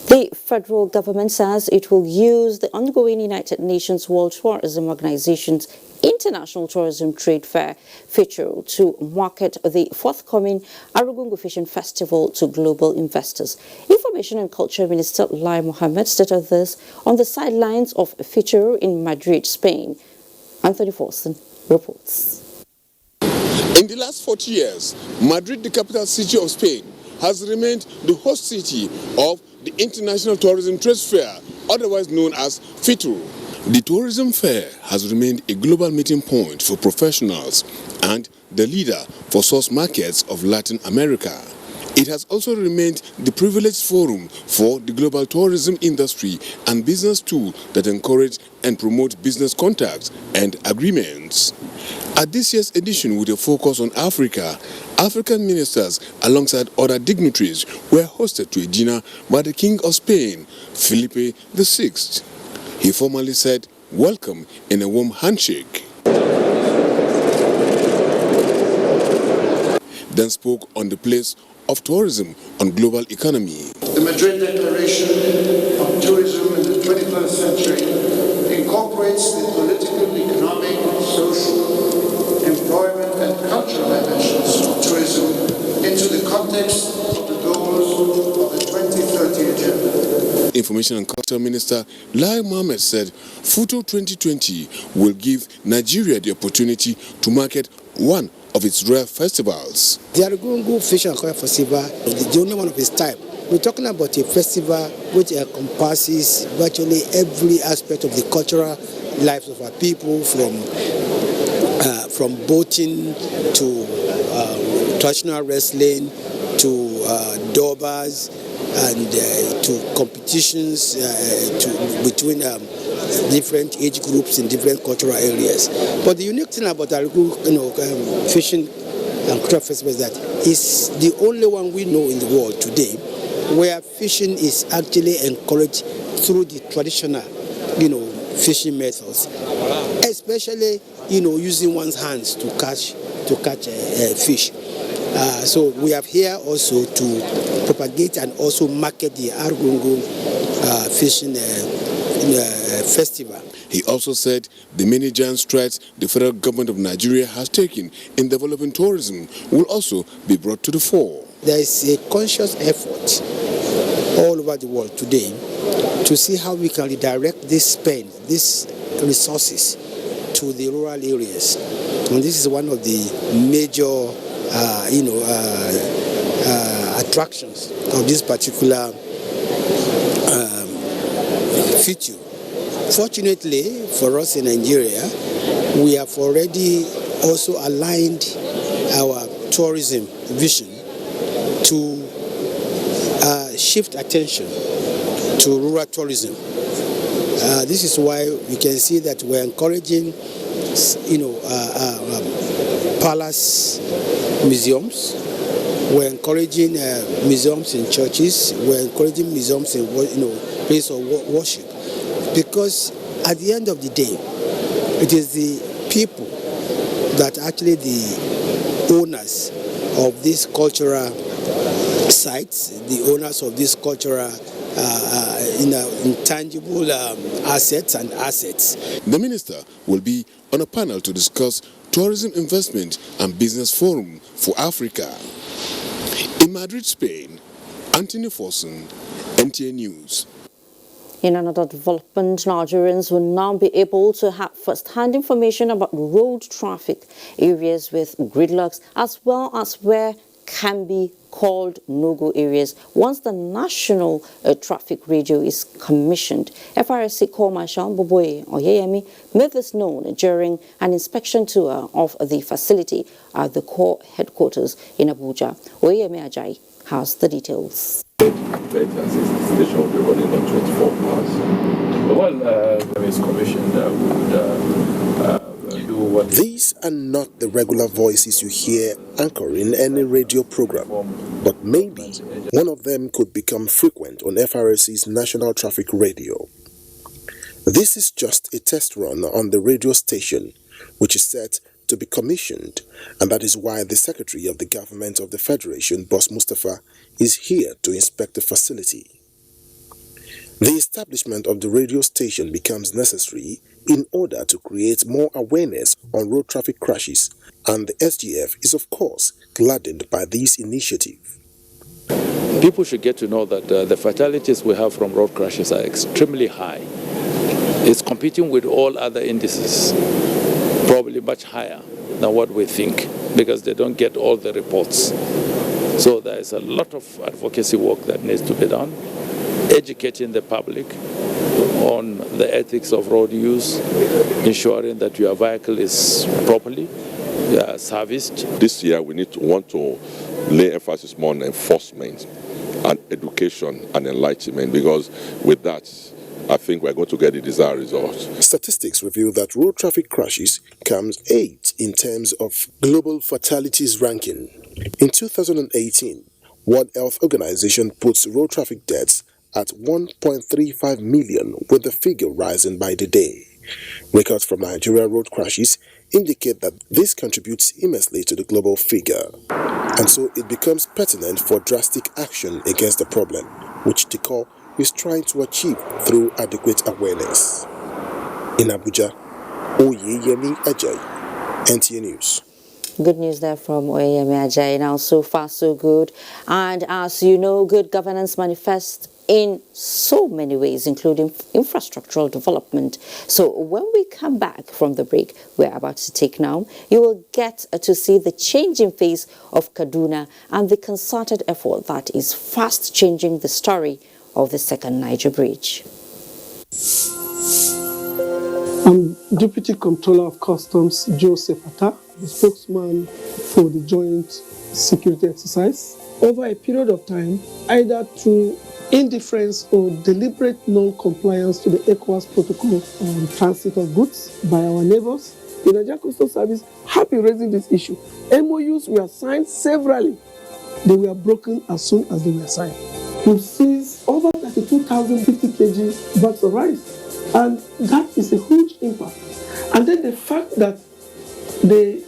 The federal government says it will use the ongoing United Nations World Tourism Organization's International Tourism Trade Fair feature to market the forthcoming Arugungu Fishing Festival to global investors. Information and Culture Minister Lai Mohammed stated this on the sidelines of a feature in Madrid, Spain. Anthony Forson reports. In the last 40 years, Madrid, the capital city of Spain, has remained the host city of the International Tourism Trade Fair, otherwise known as FITUR. The tourism fair has remained a global meeting point for professionals and the leader for source markets of Latin America. It has also remained the privileged forum for the global tourism industry and business tool that encourage and promote business contacts and agreements. At this year's edition, with a focus on Africa, African ministers alongside other dignitaries were hosted to a dinner by the King of Spain, Felipe VI. He formally said, "Welcome" in a warm handshake. Then spoke on the place of tourism on global economy. The Madrid Declaration on Tourism in the 21st Century incorporates the political, economic, social, employment and cultural dimensions of tourism into the context of the goals of the 2030 Agenda. Information and Culture Minister Lai Mohammed said FUTO 2020 will give Nigeria the opportunity to market one of its rare festivals. The Arugungu Fish and Koi Festival is the only one of its type We're talking about a festival which encompasses virtually every aspect of the cultural lives of our people, from boating to traditional wrestling to durbars and to competitions between different age groups in different cultural areas. But the unique thing about Arigu, fishing and cultural festival is that it's the only one we know in the world today where fishing is actually encouraged through the traditional, fishing methods, especially, using one's hands to catch fish. So we are here also to propagate and also market the Argungu fishing festival. He also said the many giant strides the federal government of Nigeria has taken in developing tourism will also be brought to the fore. There is a conscious effort all over the world today to see how we can redirect this spend, these resources to the rural areas. And this is one of the major attractions of this particular feature. Fortunately for us in Nigeria, we have already also aligned our tourism vision to shift attention to rural tourism. This is why we can see that we're encouraging, palace museums. We're encouraging museums in churches. We're encouraging museums in places of worship, because at the end of the day, it is the people that actually the owners of these cultural sites, the owners of these cultural intangible assets. The minister will be on a panel to discuss tourism investment and business forum for Africa. In Madrid, Spain, Anthony Forson, NTA News. In another development, Nigerians will now be able to have first-hand information about road traffic areas with gridlocks, as well as where can be called no-go areas once the national traffic radio is commissioned. FRSC Corps Marshal Boboye Oyeyemi made this known during an inspection tour of the facility at the Corps headquarters in Abuja. Oyeyemi Ajayi has the details. The station will be running on 24 hours. Well, there is commission that would do what... These are not the regular voices you hear anchoring any radio program, but maybe one of them could become frequent on FRSC's National Traffic Radio. This is just a test run on the radio station, which is set to be commissioned, and that is why the Secretary of the Government of the Federation, Boss Mustafa, is here to inspect the facility. The establishment of the radio station becomes necessary in order to create more awareness on road traffic crashes, and the SGF is of course gladdened by this initiative. People should get to know that the fatalities we have from road crashes are extremely high. It's competing with all other indices, probably much higher than what we think, because they don't get all the reports. So there is a lot of advocacy work that needs to be done, educating the public on the ethics of road use, ensuring that your vehicle is properly serviced. This year we want to lay emphasis more on enforcement and education and enlightenment, because with that, I think we're going to get the desired results. Statistics reveal that road traffic crashes comes 8th in terms of global fatalities ranking. In 2018, World Health Organization puts road traffic deaths at 1.35 million, with the figure rising by the day. Records from Nigeria road crashes indicate that this contributes immensely to the global figure, and so it becomes pertinent for drastic action against the problem, which the Corps is trying to achieve through adequate awareness. In Abuja, Oyeyemi Ajayi, NTA News. Good news there from Oyeyemi Ajayi. Now, so far, so good. And as you know, Good Governance Manifest in so many ways, including infrastructural development. So when we come back from the break we're about to take now, you will get to see the changing face of Kaduna and the concerted effort that is fast changing the story of the second Niger Bridge. I'm Deputy Comptroller of Customs Joseph Atta, the spokesman for the joint security exercise. Over a period of time, either through indifference or deliberate non-compliance to the ECOWAS protocol on transit of goods by our neighbors, the Nigerian Customs Service have been raising this issue. MOUs were signed severally. They were broken as soon as they were signed. We've seized over 32,050 kg bags of rice, and that is a huge impact. And then the fact that the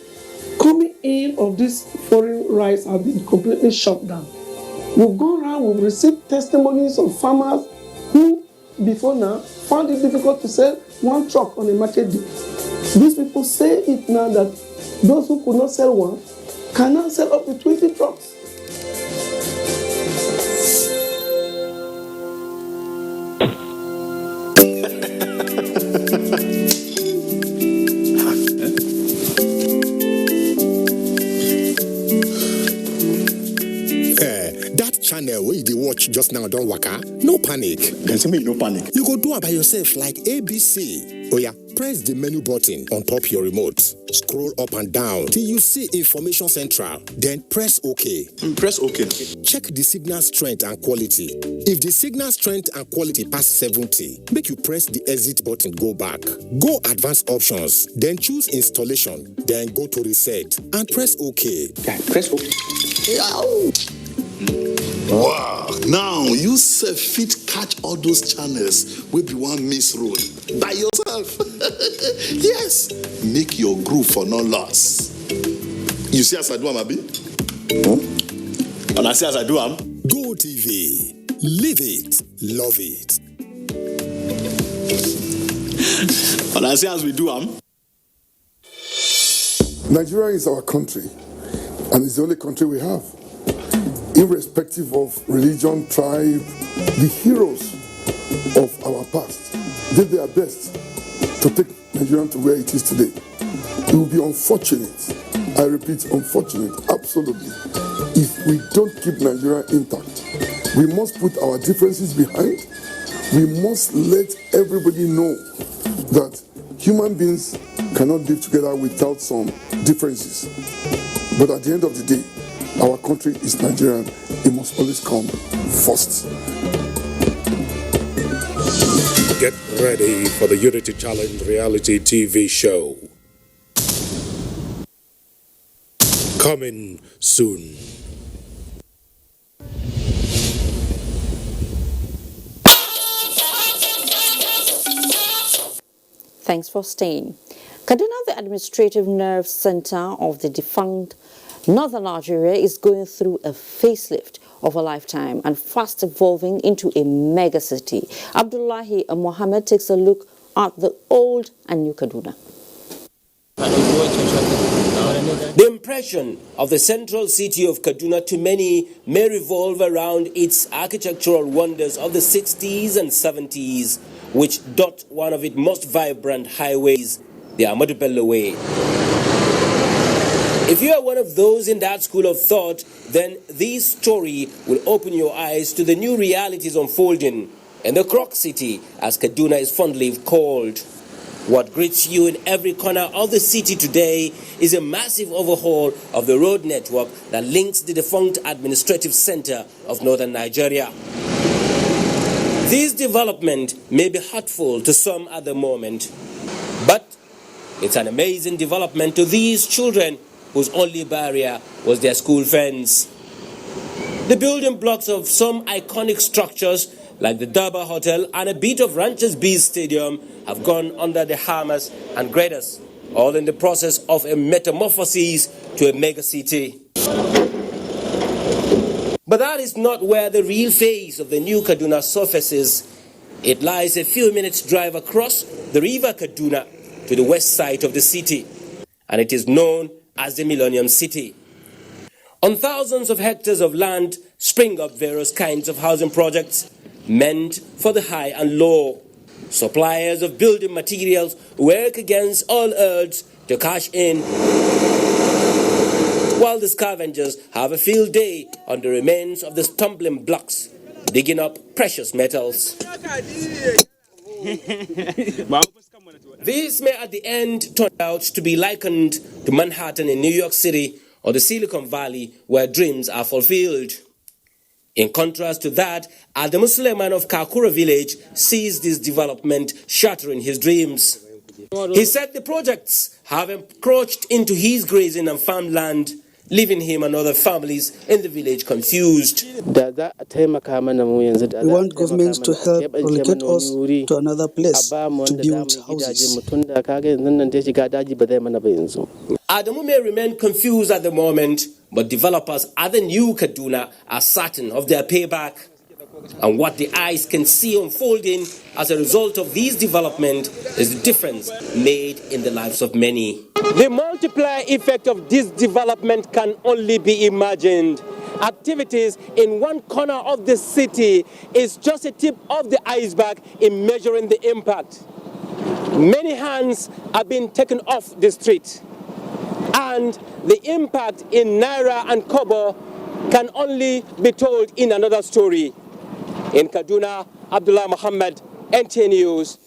coming in of this foreign rice have been completely shut down. We've gone around, we've received testimonies of farmers who, before now, found it difficult to sell one truck on a market day. These people say it now that those who could not sell one can now sell up to 20 trucks. Channel where you watch just now don't waka. No panic. Can you no panic? You go do it by yourself like ABC. Oh yeah, press the menu button on top your remote. Scroll up and down till you see Information Central. Then press OK. Press OK. Check the signal strength and quality. If the signal strength and quality pass 70, make you press the exit button, go back. Go advanced options, then choose installation, then go to reset and press OK. Yeah, press OK. Wow, now you fit catch all those channels will be one miss road by yourself. Yes, make your groove for no loss. You see as I do, Abi? And I see as I do, Go TV, live it, love it. And I see as we do, Nigeria is our country, and it's the only country we have. Irrespective of religion, tribe, the heroes of our past did their best to take Nigeria to where it is today. It will be unfortunate, I repeat, unfortunate, absolutely, if we don't keep Nigeria intact. We must put our differences behind. We must let everybody know that human beings cannot live together without some differences. But at the end of the day, our country is Nigerian. It must always come first. Get ready for the Unity Challenge reality TV show. Coming soon. Thanks for staying. Kaduna, the administrative nerve center of the defunct Northern Nigeria, is going through a facelift of a lifetime and fast evolving into a mega city. Abdullahi Mohammed takes a look at the old and new Kaduna. The impression of the central city of Kaduna to many may revolve around its architectural wonders of the 60s and 70s, which dot one of its most vibrant highways, the Ahmadu Bello Way. If you are one of those in that school of thought, then this story will open your eyes to the new realities unfolding in the Croc City, as Kaduna is fondly called. What greets you in every corner of the city today is a massive overhaul of the road network that links the defunct administrative center of northern Nigeria. This development may be hurtful to some at the moment, but it's an amazing development to these children whose only barrier was their school fence. The building blocks of some iconic structures like the Durbar Hotel and a bit of Ranchers Bees Stadium have gone under the hammers and graders, all in the process of a metamorphosis to a mega city. But that is not where the real face of the new Kaduna surfaces. It lies a few minutes' drive across the river Kaduna to the west side of the city, and it is known as the Millennium City. On thousands of hectares of land spring up various kinds of housing projects, meant for the high and low. Suppliers of building materials work against all odds to cash in, while the scavengers have a field day on the remains of the stumbling blocks, digging up precious metals. This may at the end turn out to be likened to Manhattan in New York City or the Silicon Valley, where dreams are fulfilled. In contrast to that, Adamu Suleiman of Kakura village sees this development shattering his dreams. He said the projects have encroached into his grazing and farmland, leaving him and other families in the village confused. We want government to help relocate us to another place to build houses. Adamu may remain confused at the moment, but developers at the new Kaduna are certain of their payback. And what the eyes can see unfolding as a result of these developments is the difference made in the lives of many. The multiplier effect of this development can only be imagined. Activities in one corner of the city is just a tip of the iceberg in measuring the impact. Many hands are being taken off the street, and the impact in Naira and Kobo can only be told in another story. In Kaduna, Abdullah Muhammad, NTA News.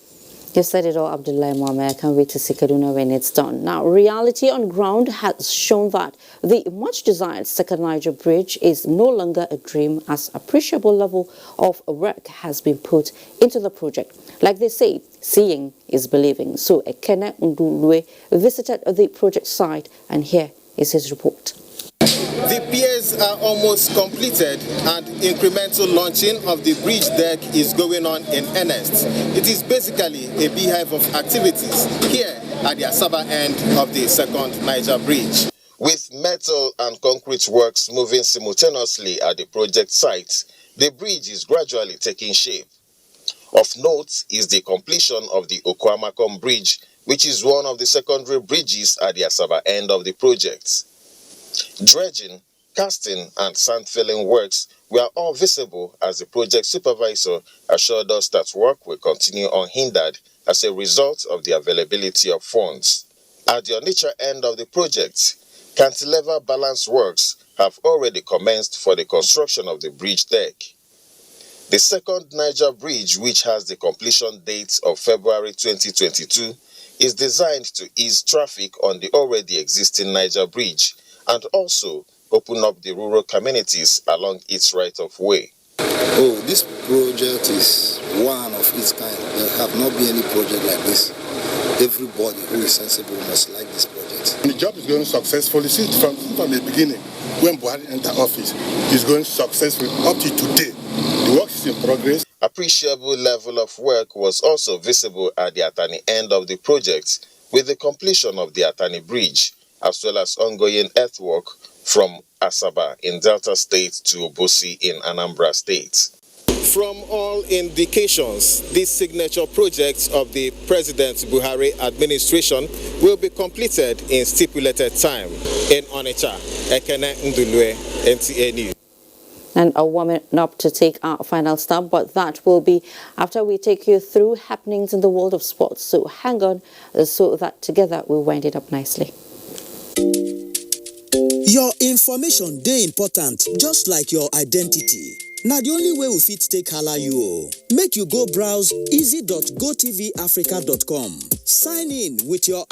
You said it all, Abdullah Mohammed. I can't wait to see Kaduna when it's done. Now, reality on ground has shown that the much-desired Second Niger Bridge is no longer a dream, as appreciable level of work has been put into the project. Like they say, seeing is believing. So, Ekene Ndulwe visited the project site, and here is his report. The piers are almost completed and incremental launching of the bridge deck is going on in earnest. It is basically a beehive of activities here at the Asaba end of the Second Niger Bridge. With metal and concrete works moving simultaneously at the project site, the bridge is gradually taking shape. Of note is the completion of the Okwamakom Bridge, which is one of the secondary bridges at the Asaba end of the project. Dredging, casting, and sand filling works were all visible as the project supervisor assured us that work will continue unhindered as a result of the availability of funds. At the Onitsha end of the project, cantilever balance works have already commenced for the construction of the bridge deck. The Second Niger Bridge, which has the completion date of February 2022, is designed to ease traffic on the already existing Niger Bridge and also open up the rural communities along its right-of-way. Oh, this project is one of its kind. There have not been any project like this. Everybody who is sensible must like this project. The job is going successfully since from the beginning. When Buhari entered office, it's going successfully up to today. The work is in progress. Appreciable level of work was also visible at the Atani end of the project with the completion of the Atani Bridge, as well as ongoing earthwork from Asaba in Delta State to Obosi in Anambra State. From all indications, this signature project of the President Buhari administration will be completed in stipulated time. In Onitsha, Ekene Ndulwe, NTA News. And a warming up to take our final stop, but that will be after we take you through happenings in the world of sports. So hang on so that together we'll wind it up nicely. Your information dey important, just like your identity. Now the only way we fit take hala you. Make you go browse easy.gotvafrica.com. Sign in with your